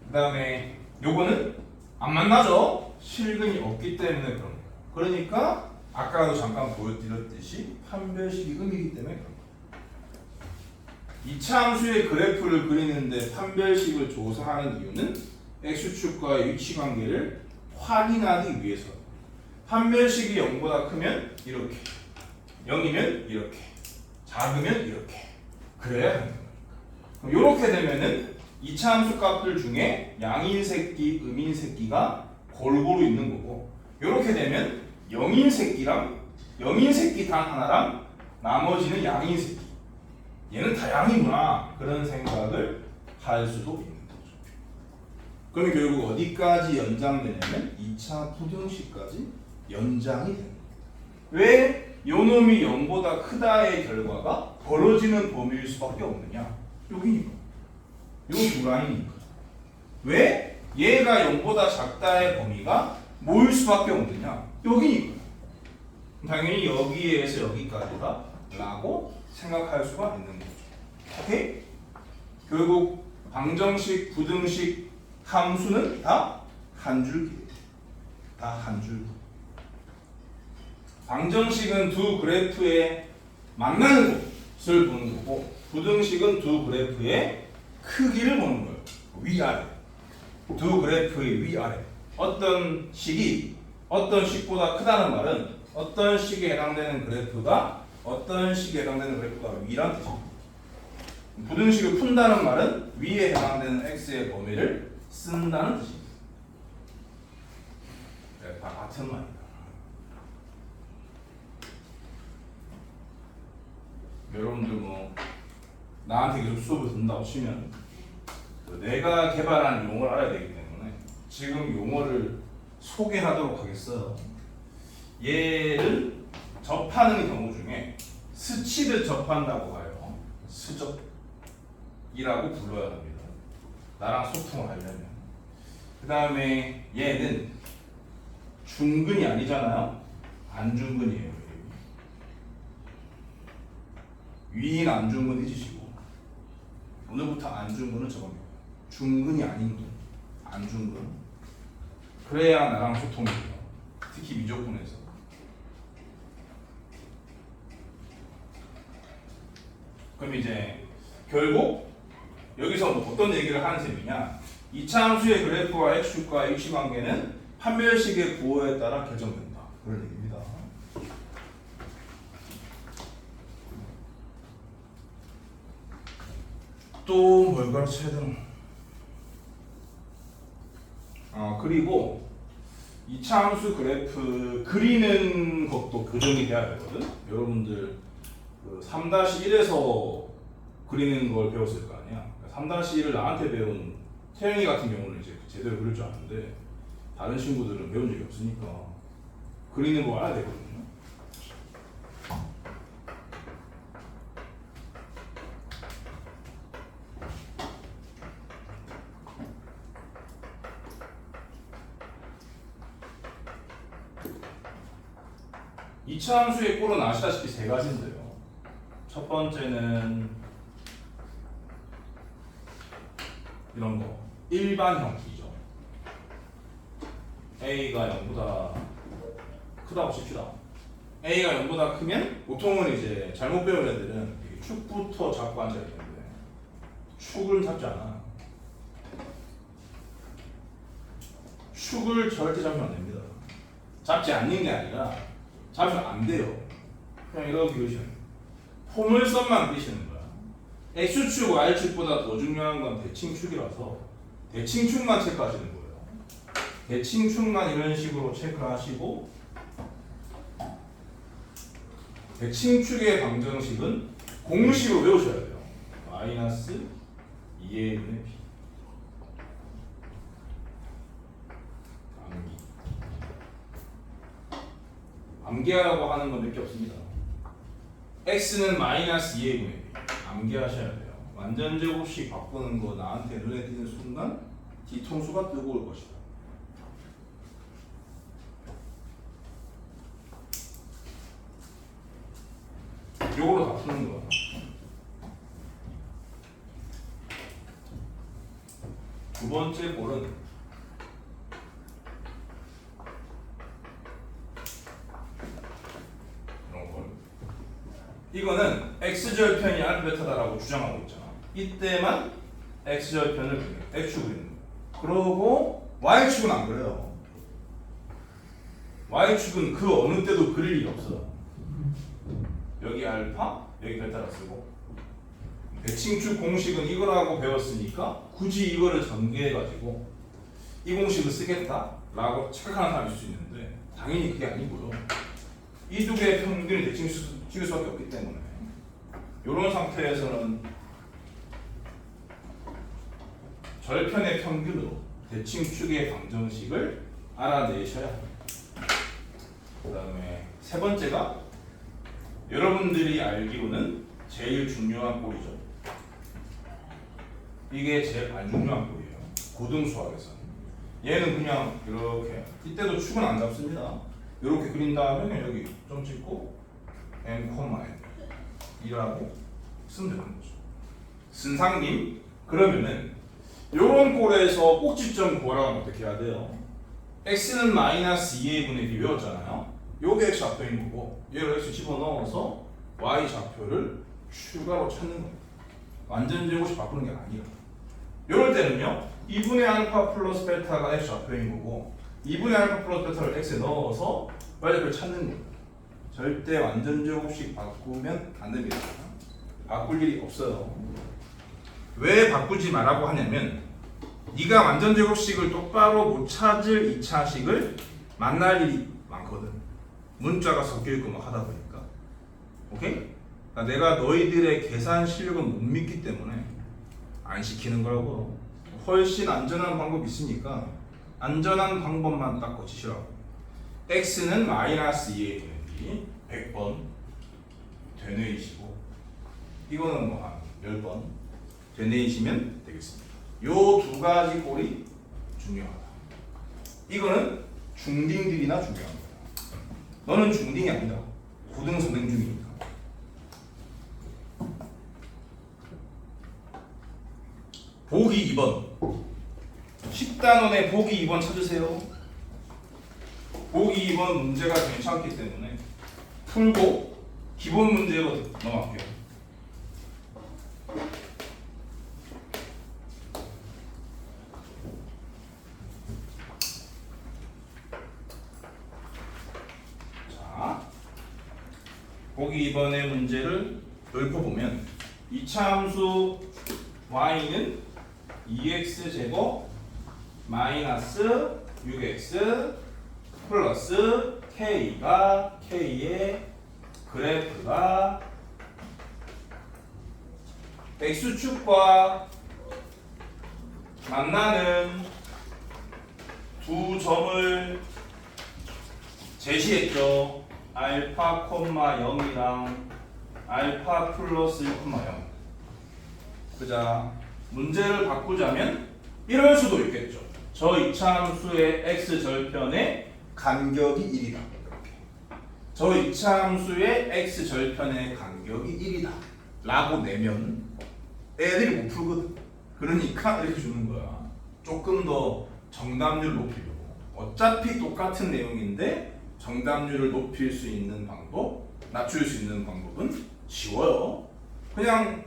그 다음에 요거는 안 만나죠? 실근이 없기 때문에 그런 거예요. 그러니까 아까도 잠깐 보여드렸듯이 판별식이 음이기 때문에 그런 거예요. 이차 함수의 그래프를 그리는데 판별식을 조사하는 이유는 x축과의 위치 관계를 확인하기 위해서. 판별식이 0보다 크면 이렇게, 0이면 이렇게, 작으면 이렇게. 그래야 되는 거니까. 그럼 이렇게 되면은 이차 함수 값들 중에 양인 새끼, 음인 새끼가 골고루 있는 거고, 이렇게 되면 영인 새끼랑 영인 새끼 단 하나랑 나머지는 양인 새끼. 얘는 다 양이구나. 그런 생각을 할 수도 있는 거죠. 그러면 결국 어디까지 연장되냐면 2차 부등식까지 연장이 되는 거예요. 왜 요놈이 0보다 크다의 결과가 벌어지는 범위일 수밖에 없느냐? 여기니까. 요 두 라인이니까. 왜 얘가 0보다 작다의 범위가 뭐일 수밖에 없느냐? 여기니까. 당연히 여기에서 여기까지다 라고 생각할 수가 있는 거죠. 오케이? 결국 방정식, 부등식, 함수는 다 한 줄기예요. 다 한 줄기. 방정식은 두 그래프의 만나는 곳을 보는 거고, 부등식은 두 그래프의 크기를 보는 거예요. 위아래. 두 그래프의 위아래. 어떤 식이 어떤 식보다 크다는 말은 어떤 식에 해당되는 그래프가 어떤 식에 해당되는 그래프가 위란 뜻입니다. 부등식을 푼다는 말은 위에 해당되는 x의 범위를 쓴다는 뜻입니다. 네, 다 같은 말입니다. 여러분들 뭐 나한테 계속 수업을 듣는다고 치면 내가 개발한 용어를 알아야 되기 때문에 지금 용어를 소개하도록 하겠어요. 얘를 접하는 경우 중에 스치듯 접한다고 해요. 스접이라고 불러야 합니다. 나랑 소통을 하려면. 그 다음에 얘는 중근이 아니잖아요. 안중근이에요. 위인 안중근 잊으시고 오늘부터 안중근은 적어요. 중근이 아닌 분, 안중근. 그래야 나랑 소통이 돼요. 특히 미적분에서. 그럼 이제 결국 여기서 뭐 어떤 얘기를 하는 셈이냐? 이차 함수의 그래프와 x축과의 위치 관계는 판별식의 부호에 따라 결정된다. 그런 얘기입니다. 또 뭘 가르쳐야 되나? 그리고 이차 함수 그래프 그리는 것도 교정이 돼야 되거든. 여러분들 그 3-1에서 그리는 걸 배웠을 거 아니야. 3-1을 나한테 배운 태영이 같은 경우는 이제 제대로 그릴 줄 아는데 다른 친구들은 배운 적이 없으니까 그리는 거 알아야 되거든요. 이차 함수의 꼴은 아시다시피 세 가지인데요. 첫 번째는 이런 거 일반형이죠. A가 0보다 크다고 칩시다. A가 0보다 크면 보통은 이제 잘못 배운 애들은 축부터 잡고 앉아 있는데 축을 잡지 않아. 축을 절대 잡으면 안 됩니다. 잡지 않는 게 아니라 잡으면 안 돼요. 그냥 이렇게 그리시면 돼요. 포물선만 그리시는 거야. X축, Y축보다 더 중요한 건 대칭축이라서 대칭축만 체크하시는 거예요. 대칭축만 이런 식으로 체크하시고 대칭축의 방정식은 공식으로 외우셔야 돼요. 마이너스 2의 1분의 b. 암기하라고 하는 건 몇 개 없습니다. x는 마이너스 2의 1분의 b. 암기하셔야 돼요. 완전 제곱식 바꾸는 거 나한테 눈에 띄는 순간 뒤통수가 뜨거울 것이다. 요걸로 다 푸는 거야. 두 번째 볼은 이런 걸. 이거는 x절편이 알파 베타다라고 주장하고 있잖아. 이때만 x절편을 x축 그리는 거야. 그러고 y축은 안 그래요. y축은 그 어느 때도 그릴 일이 없어. 여기 알파, 여기 베타라 쓰고. 대칭축 공식은 이거라고 배웠으니까 굳이 이거를 전개해가지고 이 공식을 쓰겠다라고 착각하는 사람이 있을 수 있는데 당연히 그게 아니고요. 이 두 개의 평균이 대칭축일 수밖에 없기 때문에 이런 상태에서는 절편의 평균으로 대칭축의 방정식을 알아내셔야 합니다. 그 다음에 세 번째가 여러분들이 알기로는 제일 중요한 꼴이죠. 이게 제일 안 중요한 꼴이에요. 고등수학에서는. 얘는 그냥 이렇게 이때도 축은 안 잡습니다. 이렇게 그린 다음에 그냥 여기 좀 찍고 m, n 이라고 쓰면 되는 거죠. 순상님 그러면은 요런 꼴에서 꼭지점 구하라면 어떻게 해야 돼요? x는 마이너스 2a분의 b 외웠잖아요. 요게 x 좌표인 거고 얘를 x 집어넣어서 y 좌표를 추가로 찾는 거예요. 완전 제곱식 바꾸는 게 아니라 요럴 때는요 2분의 알파 플러스 베타가 x 좌표인 거고 2분의 알파 플러스 베타를 x에 넣어서 y 좌표를 찾는 거예요. 절대 완전 제곱식 바꾸면 안 됩니다. 바꿀 일이 없어요. 왜 바꾸지 말라고 하냐면 네가 완전 제곱식을 똑바로 못 찾을 2차식을 만날 일이 많거든. 문자가 섞여있고 막 하다 보니까. 오케이? 그러니까 내가 너희들의 계산 실력을 못 믿기 때문에 안 시키는 거라고. 훨씬 안전한 방법이 있으니까 안전한 방법만 딱 고치시라고. x는 마이너스 2의 100번 되뇌이시고 이거는 뭐 한 10번 되뇌이시면 되겠습니다. 요 두 가지 꼴이 중요하다. 이거는 중딩들이나 중요한 거야. 너는 중딩이 아니다. 고등 선행 중이니까. 보기 2번. 10단원에 보기 2번 찾으세요. 보기 2번 문제가 괜찮기 때문에 풀고 기본 문제로 넘어갈게요. 자, 보기 2번의 문제를 읊어보면 이차함수 y는 2x제곱 마이너스 6x 플러스 k가 k의 그래프가 x축과 만나는 두 점을 제시했죠. 알파, 0이랑 알파 플러스 1,0. 그자 문제를 바꾸자면 이럴 수도 있겠죠. 저 이차함수의 x절편의 간격이 1이다. 저 이차함수의 x절편의 간격이 1이다 라고 내면 애들이 못 풀거든. 그러니까 이렇게 주는 거야. 조금 더 정답률 높이려고. 어차피 똑같은 내용인데 정답률을 높일 수 있는 방법, 낮출 수 있는 방법은 쉬워요. 그냥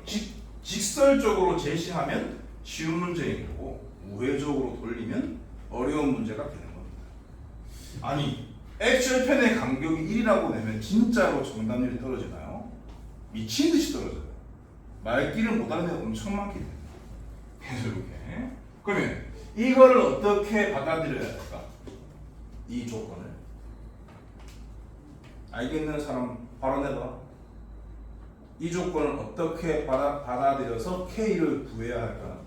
직설적으로 제시하면 쉬운 문제인 거고 우회적으로 돌리면 어려운 문제가 되는 겁니다. 아니 x절편의 간격이 1이라고 내면 진짜로 정답률이 떨어지나요? 미친 듯이 떨어져요. 말귀를 못하는 애가 엄청 많기 때문에. 그래서 이렇게. 그러면 이거를 어떻게 받아들여야 할까? 이 조건을. 알겠는 사람 바로 내봐. 이 조건을 어떻게 받아들여서 K를 구해야 할까?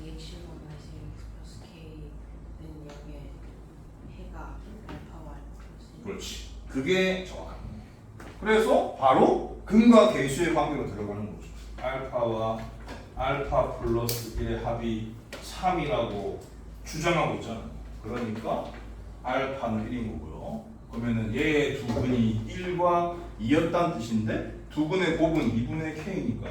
x 마이너스 x 플러스 k는 여기에 해가 알파와 알파 플러스 그렇지. 그게 정확한 거예요. 그래서 바로 근과 계수의 관계로 들어가는 거죠. 알파와 알파 플러스 1의 합이 3이라고 주장하고 있잖아요. 그러니까 알파는 1인 거고요. 그러면은 얘의 두 근이 1과 2였다는 뜻인데 두 근의 곱은 2분의 k니까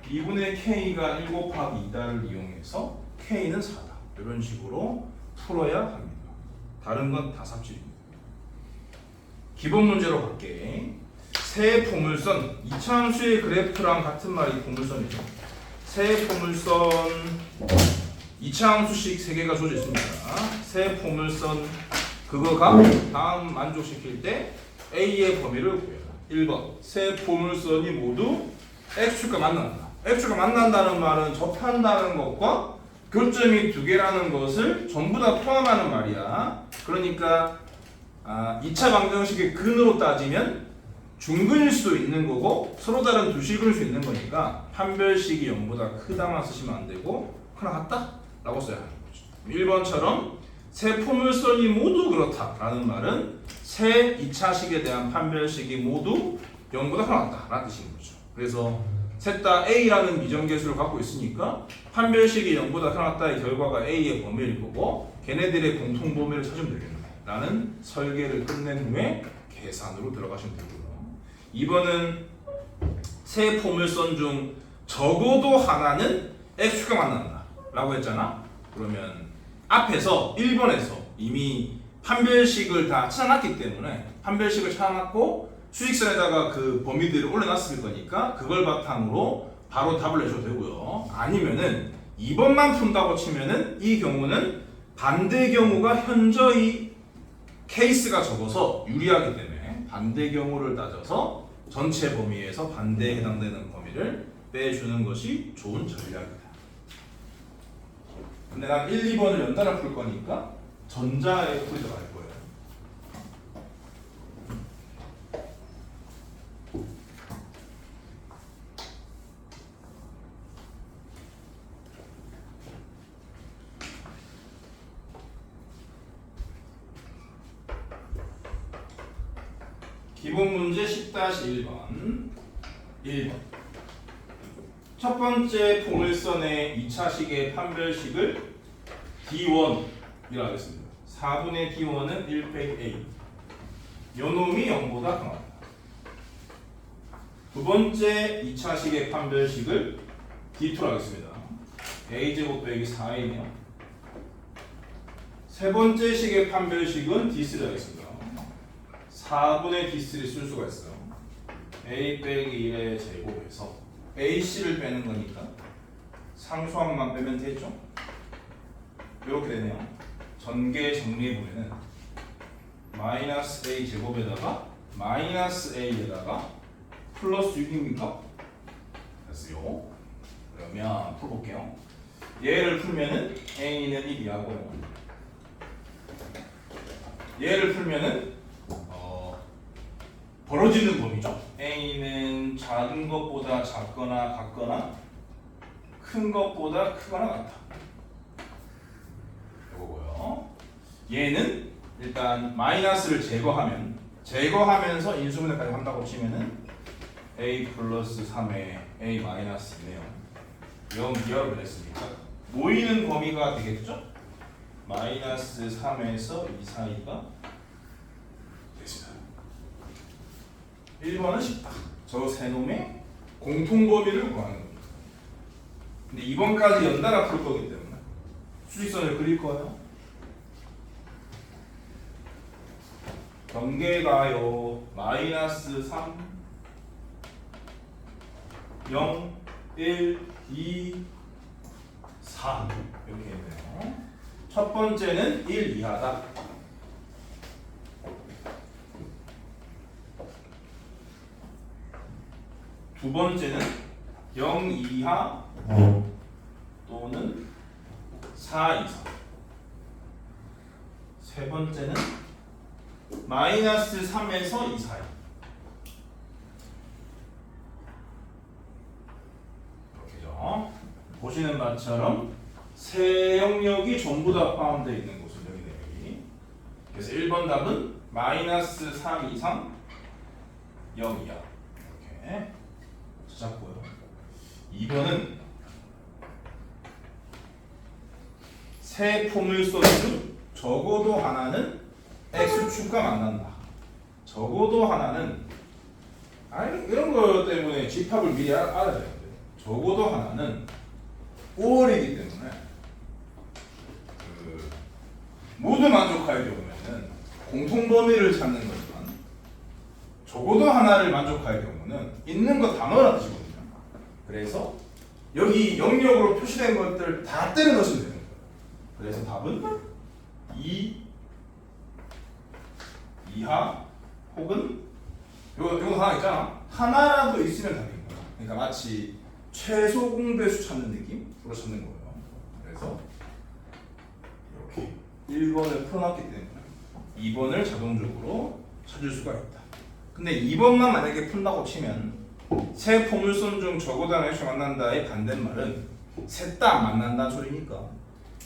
2분의 k가 1 곱하기 2다를 이용해서 k는 4다. 이런 식으로 풀어야 합니다. 다른 건 다 삽질입니다. 기본 문제로 갈게. 세 포물선, 이차함수의 그래프랑 같은 말이 포물선이죠. 세 포물선 이차함수식 세 개가 주어져 있습니다. 세 포물선 그거가 다음 만족시킬 때 A의 범위를 구해라. 1번 세 포물선이 모두 X축과 만난다. X축과 만난다는 말은 접한다는 것과 교점이 두 개라는 것을 전부 다 포함하는 말이야. 그러니까 2차 방정식의 근으로 따지면 중근일 수도 있는 거고 서로 다른 두 식일 수 있는 거니까 판별식이 0보다 크다만 쓰시면 안 되고 하나 같다 라고 써야 하는 거죠. 1번처럼 세 포물선이 모두 그렇다라는 말은 세 2차식에 대한 판별식이 모두 0보다 하나 같다 라는 뜻인 거죠. 그래서 셋 다 A라는 미정계수를 갖고 있으니까 판별식이 0보다 하나 같다의 결과가 A의 범위일 거고 걔네들의 공통 범위를 찾으면 되겠네 라는 설계를 끝낸 후에 계산으로 들어가시면 되고요. 2번은 세 포물선 중 적어도 하나는 X축과 만난다 라고 했잖아. 그러면 앞에서 1번에서 이미 판별식을 다 찾아놨기 때문에 판별식을 찾아놨고 수직선에다가 그 범위들을 올려놨을 거니까 그걸 바탕으로 바로 답을 내셔도 되고요. 아니면은 2번만 푼다고 치면은 이 경우는 반대 경우가 현저히 케이스가 적어서 유리하기 때문에 반대 경우를 따져서 전체 범위에서 반대에 해당되는 범위를 빼주는 것이 좋은 전략이다. 근데 난 1, 2번을 연달아 풀 거니까 전자에 풀이 들어갈 거예요. 기본 문제 10-1번 1번 첫 번째 포물선의 2차식의 판별식을 D1이라고 하겠습니다. 4분의 D1은 1-A 요놈이 0보다 강하다. 두 번째 2차식의 판별식을 D2라고 하겠습니다. A제곱 빼기 4A네요. 세 번째 식의 판별식은 D3라고 하겠습니다. 4분의 D3 쓸 수가 있어요. A 빼기 1의 제곱에서 AC를 빼는 거니까 상수함만 빼면 되죠. 이렇게 되네요. 전개 정리해보면은 마이너스 A 제곱에다가 마이너스 A에다가 플러스 6입니까? 됐어요. 그러면 풀어볼게요. 얘를 풀면은 A는 1이 하고요. 얘를 풀면은 벌어지는 범위죠. A는 작은 것보다 작거나 같거나 큰 것보다 크거나 같다. 이거고요. 얘는 일단 마이너스를 제거하면서 인수분해까지 한다고 치면은 A 플러스 3에 A 마이너스 2네요. 0 이하로 변했으니까 모이는 범위가 되겠죠? 마이너스 3에서 2 사이가 됐습니다. 1번은 쉽다. 저 세 놈의 공통 범위를 구하는 겁니다. 근데 2번까지 연달아 풀 거기 때문에 수직선을 그릴 거예요. 경계가요. 마이너스 3, 0, 1, 2, 4 이렇게 있네요. 첫 번째는 1 이하다. 두 번째는 0 이하 또는 4 이상. 세 번째는 마이너스 3에서 2 사이. 이렇게죠. 보시는 바처럼 세 영역이 전부 다 포함되어 있는 곳은 여기네요. 여기. 그래서 1번 답은 마이너스 3 이상 0 이하. 이렇게 찾았고요. 2번은 세 포물선 중 적어도 하나는 X축과 만난다. 적어도 하나는 이런 거 때문에 집합을 미리 알아야 돼요. 적어도 하나는 5월이기 때문에 모두 만족하려면은 공통 범위를 찾는 거지만 적어도 하나를 만족하려면 여기 영역으로 표시된 것들 다 때려 넣으시면 되는 거예요. 그래서 답은 2 이하 혹은 요거 하나 있잖아. 하나라도 있으면 답인 거야. 그러니까 마치 최소 공배수 찾는 느낌으로 찾는 거예요. 그래서 이렇게 1번을 풀어놨기 때문에 2번을 자동적으로 찾을 수가 있다. 근데 2번만 만약에 푼다고 치면 세 포물선 중 저거다는 액수 만난다의 반대말은 셋 다 안 만난다는 소리니까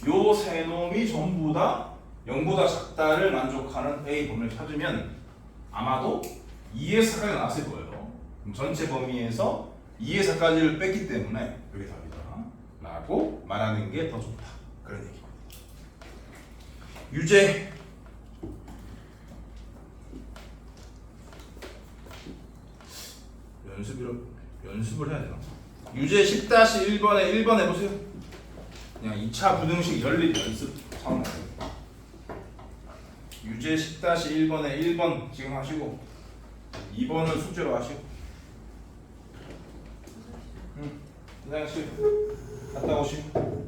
요 세 놈이 전부 다 0보다 작다를 만족하는 A 범위를 찾으면 아마도 2의 4까지 나왔을 거예요. 그럼 전체 범위에서 2의 4까지를 뺐기 때문에 여기 답이다 라고 말하는 게 더 좋다. 그런 얘기입니다. 유제 연습을 해야 되나? 유제 10-1번에 1번 해보세요. 그냥 2차 부등식 연립 연습 차원에서 유제 10-1번에 1번 지금 하시고 2번은 숙제로 하시고 화장실 갔다 오시고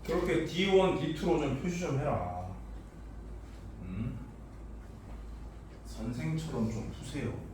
그렇게 D1, D2로 좀 표시 좀 해라. 선생처럼 좀 푸세요.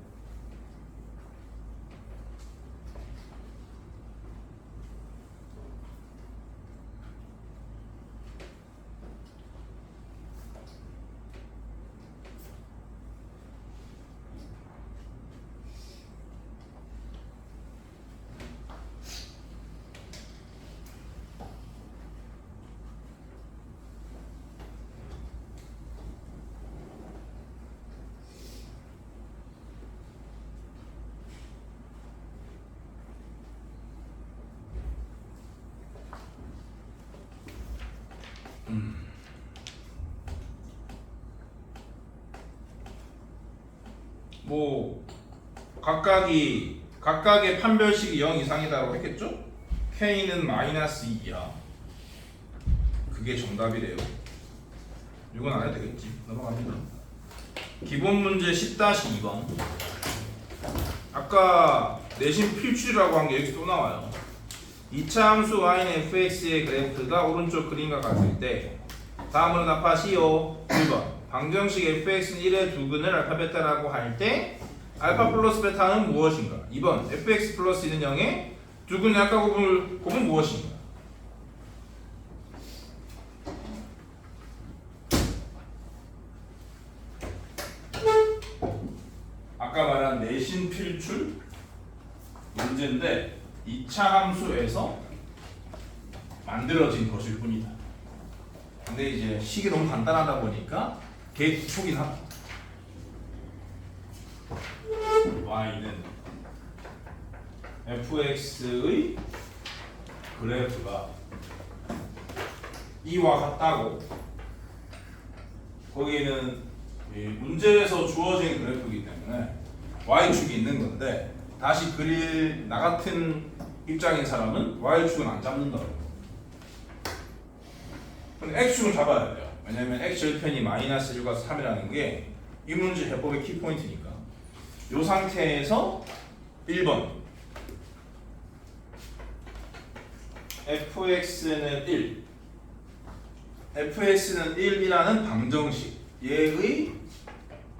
뭐 각각의 판별식이 0 이상이다라고 했겠죠? K는 -2이야. 그게 정답이래요. 이건 안 해도 되겠지. 넘어갑니다. 기본 문제 10-2번. 아까 내신 필출이라고 한 게 여기 또 나와요. 2차 함수 y는 fx의 그래프가 오른쪽 그림과 같을 때 다음으로 답하시오. 1번 방정식 fx는 1의 두근을 알파 베타라고 할 때 알파 플러스 베타는 무엇인가? 2번 fx 플러스 2는 0의 두근 약과 곱은 무엇인가? 아까 말한 내신 필출 문제인데 2차 함수에서 만들어진 것일 뿐이다. 근데 이제 식이 너무 간단하다 보니까 개 기초긴 하다. y는 fx의 그래프가 이와 같다고 거기는 문제에서 주어진 그래프이기 때문에 y축이 있는 건데 다시 그릴 나 같은 입장인 사람은 y축은 안 잡는다고. 근데 x축은 잡아야 돼요. 왜냐면 x절편이 -1과 3이라는 게 이 문제 해법의 키포인트니까. 이 상태에서 1번 fx는 1 fx는 1이라는 방정식 얘의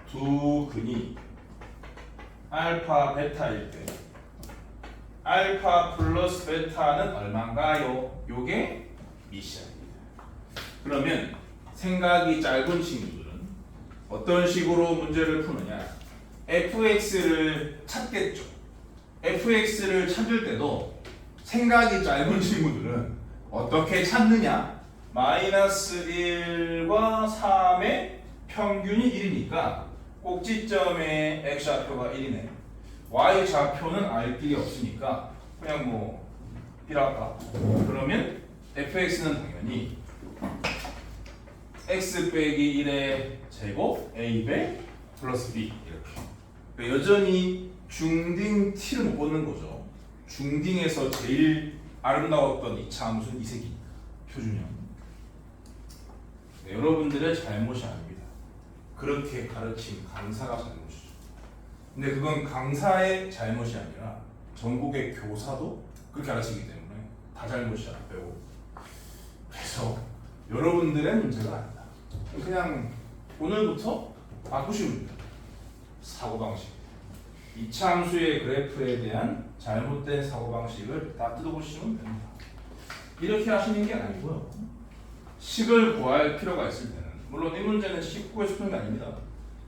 두 근이 알파 베타일 때 알파 플러스 베타는 얼마인가요? 요게 미션입니다. 그러면 생각이 짧은 친구들은 어떤 식으로 문제를 푸느냐? fx를 찾겠죠. fx를 찾을 때도 생각이 짧은 친구들은 어떻게 찾느냐? -1과 3의 평균이 1이니까 꼭지점의 x좌표가 1이네. y좌표는 알 길이 없으니까 그냥 뭐 B랄까? 그러면 fx는 당연히 x 빼기 1의 제곱 a배 플러스 b 이렇게. 그러니까 여전히 중딩 t를 못 꽂는 거죠. 중딩에서 제일 아름다웠던 이차 함수는 이 새끼 표준형. 네, 여러분들의 잘못이 아닙니다. 그렇게 가르친 강사가 잘못이죠. 근데 그건 강사의 잘못이 아니라 전국의 교사도 그렇게 가르치기 때문에 다 잘못이야 배우. 그래서 여러분들의 문제가 아니다. 그냥 오늘부터 바꾸시면 됩니다. 사고방식. 이차 함수의 그래프에 대한 잘못된 사고방식을 다 뜯어보시면 됩니다. 이렇게 하시는 게 아니고요. 식을 구할 필요가 있을 때는, 물론 이 문제는 식 구해서 푸는 게 아닙니다.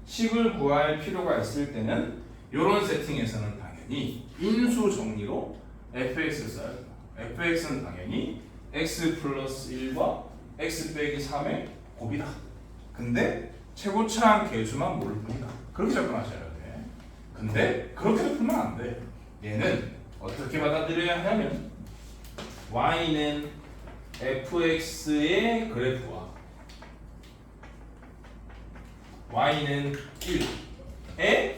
식을 구할 필요가 있을 때는 이런 세팅에서는 당연히 인수 정리로 fx를 써야 됩니다. fx는 당연히 x 플러스 1과 x 빼기 3의 곱이다. 근데 최고차항 계수만 모를 뿐이다. 그렇게 접근하셔야 돼. 근데 그렇게 풀면 안 돼. 얘는 어떻게 받아들여야 하냐면 y는 fx의 그래프와 y는 1의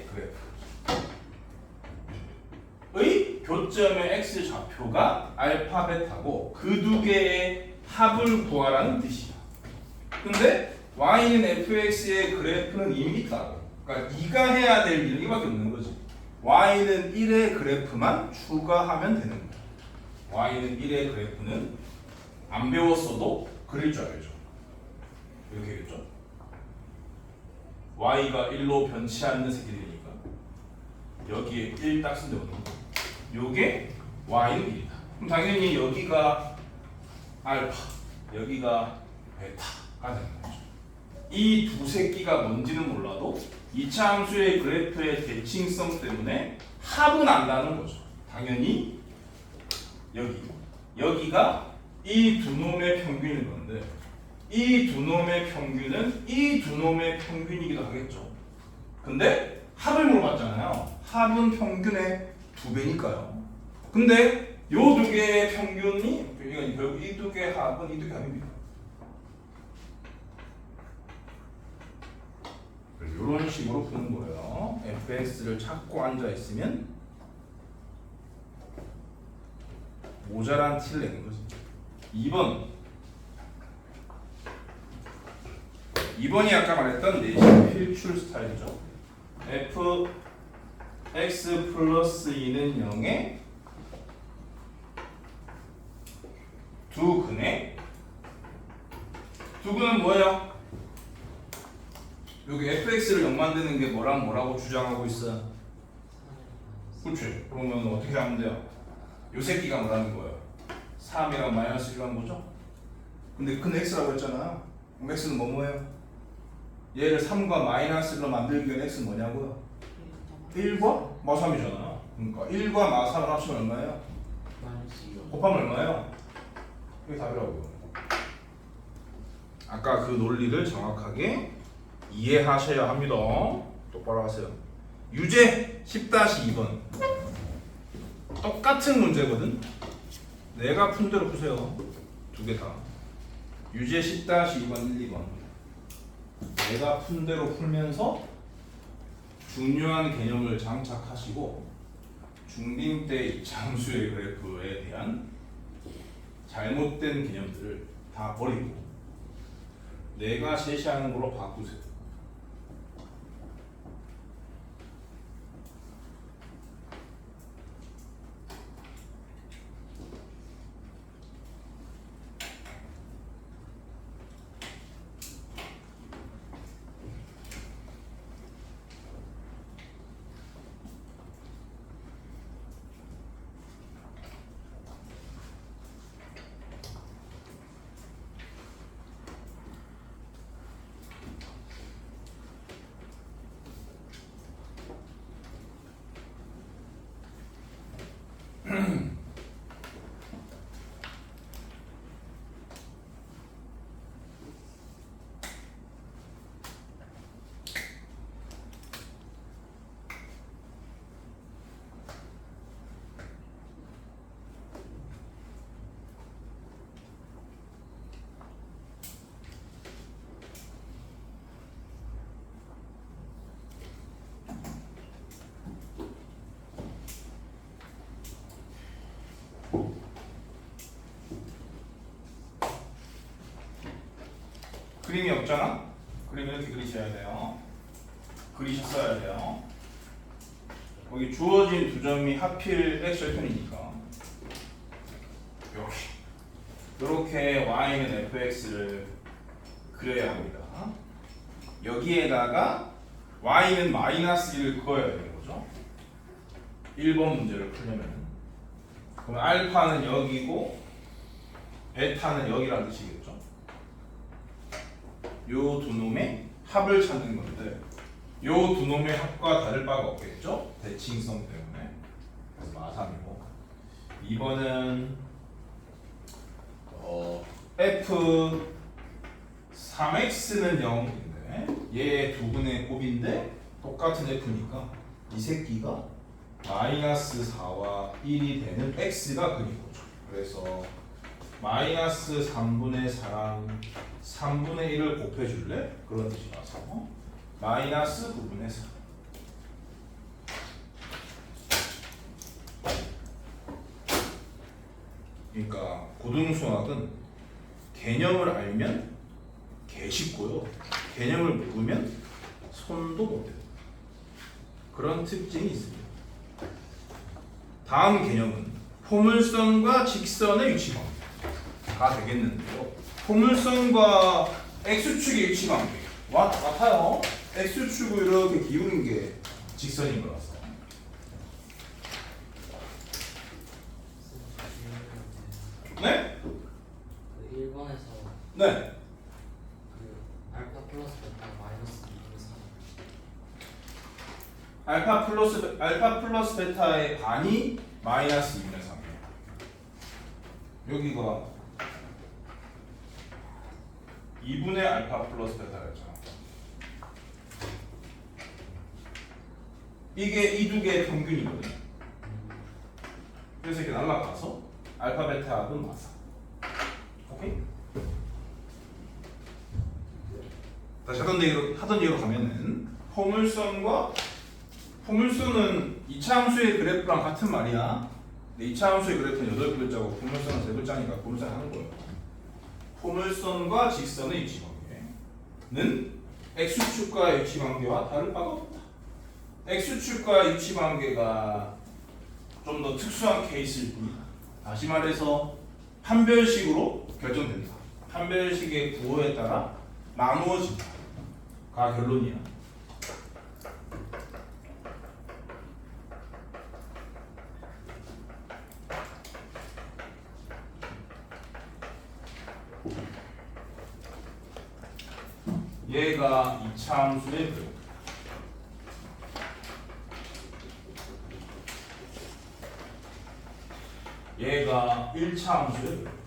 그래프의 교점의 x 좌표가 알파 베타고 그 두 개의 합을 구하라는 뜻이야. 근데 y는 fx의 그래프는 이미 있다고. 그러니까 네가 해야 될 일은 이밖에 없는 거지. y는 1의 그래프만 추가하면 되는 거야. y는 1의 그래프는 안 배웠어도 그릴 줄 알죠. 이렇게겠죠. y가 1로 변치 않는 새끼들이니까 여기에 1 딱 쓴 데 없는 거. 요게 y는 1이다. 그럼 당연히 여기가 알파, 여기가 베타가 되는 거죠. 이 두 새끼가 뭔지는 몰라도 이차 함수의 그래프의 대칭성 때문에 합은 안다는 거죠. 당연히 여기가 이 두 놈의 평균인 건데 이 두 놈의 평균은 이 두 놈의 평균이기도 하겠죠. 근데 합을 물어봤잖아요. 합은 평균의 2배니까요. 근데 요 두 개의 평균이 결국 이 두 개의 합은 이 두 개의 합입니다. 이런 식으로 푸는 거예요. fx를 찾고 앉아 있으면 모자란 티를 내는 거지. 2번이 아까 말했던 내신 필출 스타일이죠. fx 플러스 2는 0에 두 근의 두 근은 뭐예요? 여기 fx를 0 만드는 게 뭐랑 뭐라고 주장하고 있어? 그렇지. 그러면 어떻게 하면 돼요? 요 새끼가 뭐라는 거예요? 3이랑 마이너스 1로 한 거죠? 근데 큰 x라고 했잖아요. 그럼 x는 뭐예요? 얘를 3과 마이너스 1로 만들기 위한 x는 뭐냐고요? 1과 마3이잖아. 그러니까 1과 마3을 합치면 얼마예요? 곱하면 얼마예요? 이게 답이라고요. 아까 그 논리를 정확하게 이해하셔야 합니다. 똑바로 하세요. 유제 10-2번 똑같은 문제거든. 내가 푼 대로 푸세요. 두 개 다. 유제 10-2번 1, 2번 내가 푼 대로 풀면서 중요한 개념을 장착하시고 중딩 때 이차함수의 그래프에 대한 잘못된 개념들을 다 버리고 내가 제시하는 걸로 바꾸세요. 그림이 없잖아? 그림 이렇게 그리셔야 돼요. 그리셨어야 돼요. 거기 주어진 두 점이 하필 x절편이니까 이렇게 y는 fx를 그려야 합니다. 여기에다가 y는 마이너스 1을 그어야 되는 거죠. 1번 문제를 풀려면. 그럼 알파는 여기고 베타는 여기라는 뜻이겠죠. 요 두 놈의 합을 찾는 건데 요 두 놈의 합과 다를 바가 없겠죠. 대칭성 때문에. 그래서 마삼이고 2번은 f 3x는 0인데 얘 두 분의 곱인데 똑같은 f니까 이 새끼가 마이너스 4와 1이 되는 x가 그린 거죠. 그래서 마이너스 3분의 4랑 3분의 1을 곱해줄래? 그런 뜻이라서 마이너스 9분의 4. 그러니까 고등수학은 개념을 알면 개 쉽고요. 개념을 모르면 손도 못 대요. 그런 특징이 있습니다. 다음 개념은 포물선과 직선의 위치관계가 되겠는데요. 포물선과 x축의 위치관계와 같아요. x축을 이렇게 기울인 게 직선인 거라서. 네? 그 1번에서 네. 그 알파 플러스 베타 마이너스 2분의 3 알파 플러스 베타의 반이 마이너스 2분의 3이에요. 여기가 2분의 알파 플러스 베타였잖아. 이게 이 두 개의 평균이거든요. 그래서 이렇게 날라가서 알파 베타 합은 맞아. 오케이? 다시 하던 얘기로 가면은 포물선은 2차 함수의 그래프랑 같은 말이야. 근데 2차 함수의 그래프는 8글자고 포물선은 3글자니까 포물선 하는 거예요. 포물선과 직선의 위치관계는 x축과의 위치관계와 다를 바가 없다. x축과의 위치관계가 좀 더 특수한 케이스일 뿐이다. 다시 말해서 판별식으로 결정된다. 판별식의 구호에 따라 나누어진다. 가 결론이야. 얘가 2차 함수의 그래프. 얘가 1차 함수의 그래프.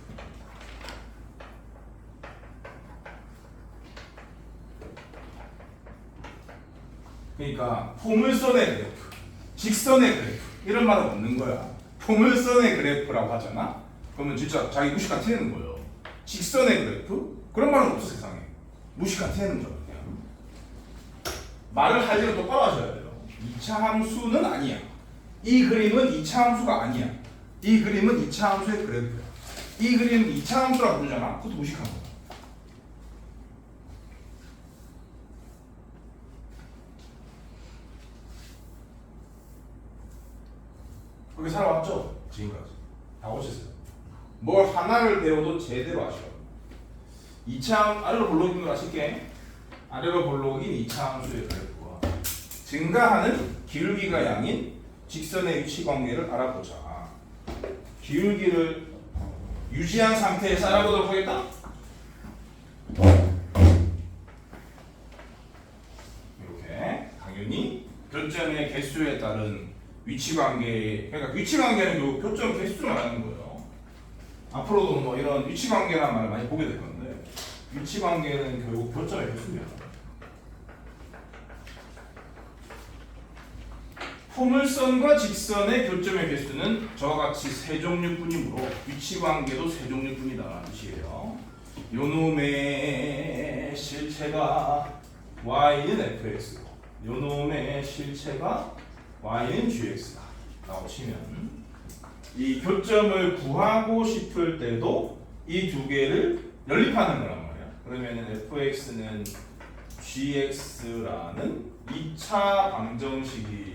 그러니까 포물선의 그래프, 직선의 그래프 이런 말은 없는 거야. 포물선의 그래프라고 하잖아. 그러면 진짜 자기 무식한 티내는 거예요. 직선의 그래프? 그런 말은 없어 세상에. 무식한 티내는 줄 알아요. 말을 할 때는 똑바로 하셔야 돼요. 2차 함수는 아니야. 이 그림은 2차 함수가 아니야. 이 그림은 2차 함수의 그래프야. 이 그림은 2차 함수라고 부르잖아. 그것도 무식한 거야. 그렇게 살아왔죠? 지금까지. 다 오셨어요. 뭘 하나를 배워도 제대로 아셔야 돼요. 2차 아래로 볼록인 걸 아실게. 아래로 볼록인 2차 함수의 그래프와 증가하는 기울기가 양인 직선의 위치 관계를 알아보자. 기울기를 유지한 상태에서 알아보도록 하겠다. 이렇게 당연히 교점의 개수에 따른 위치 관계, 그러니까 위치 관계는 요 교점 개수를 말하는 거예요. 앞으로도 뭐 이런 위치 관계라는 말을 많이 보게 될 건데 위치 관계는 결국 교점의 개수입니다. 포물선과 직선의 교점의 개수는 저와 같이 세 종류뿐이므로 위치 관계도 세 종류뿐이다라는 뜻이에요. 요놈의 실체가 y는 fx고 요놈의 실체가 y는 gx다 라고 치면 이 교점을 구하고 싶을 때도 이 두 개를 연립하는 거란 말이야. 그러면은 fx는 gx라는 2차 방정식이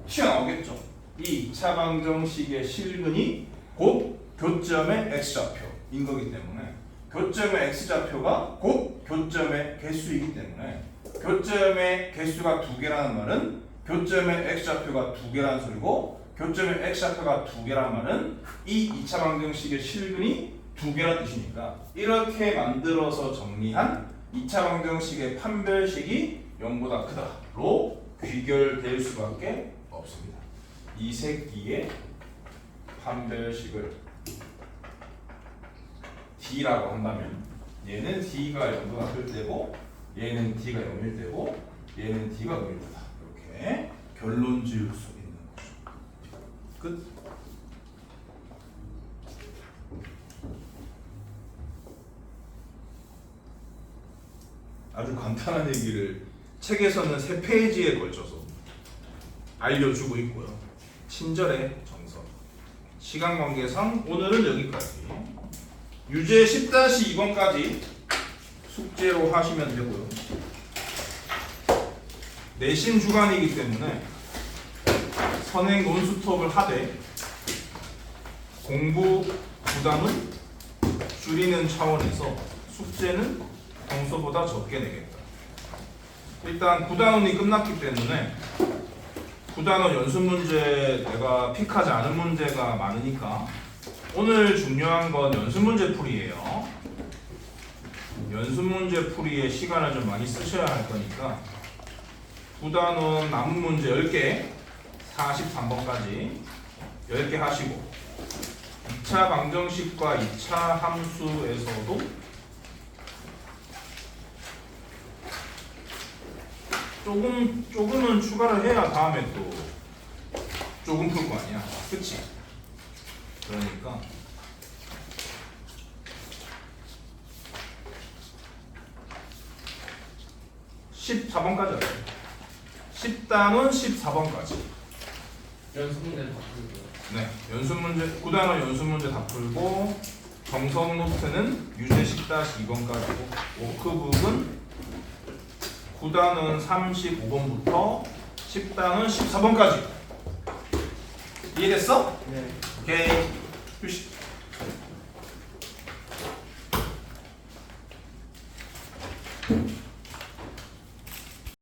튀어나오겠죠. 이 2차 방정식의 실근이 곧 교점의 x좌표인 거기 때문에 교점의 x좌표가 곧 교점의 개수이기 때문에 교점의 개수가 2개라는 말은 교점의 x좌표가 2개라는 소리고 교점의 x좌표가 2개라는 말은 이 2차 방정식의 실근이 2개라는 뜻이니까 이렇게 만들어서 정리한 2차 방정식의 판별식이 0보다 크다로 귀결될 수밖에 없습니다. 이 새끼의 판별식을 D라고 한다면 얘는 D가 0보다 클 때고 얘는 D가 0일 때고 얘는 D가 0일 때다. 이렇게 결론 지을 수 있는 거죠. 끝. 아주 간단한 얘기를 책에서는 3페이지에 걸쳐서 알려주고 있고요. 친절의 정석. 시간 관계상 오늘은 여기까지. 유제 10-2번까지 숙제로 하시면 되고요. 내신 주간이기 때문에 선행 논스톱을 하되 공부 부담은 줄이는 차원에서 숙제는 평소보다 적게 내겠다. 일단 9단원이 끝났기 때문에 9단원 연습 문제 내가 픽하지 않은 문제가 많으니까 오늘 중요한 건 연습 문제 풀이에요. 연습 문제 풀이에 시간을 좀 많이 쓰셔야 할 거니까 9단원 남은 문제 10개 43번까지 10개 하시고 2차 방정식과 2차 함수에서도 조금은 추가를 해야 다음에 또 조금 풀 거 아니야. 그치? 그러니까 (14번까지) 하죠. 10단원 14번까지. 연습 문제는 다 풀고요. 네, 연습 문제 9단원 연습 문제 다 풀고 정석 노트는 유제 10-2번까지고 워크북은 9단원 35번부터 10단원 14번까지. 이해됐어? 네. 오케이. 휴식.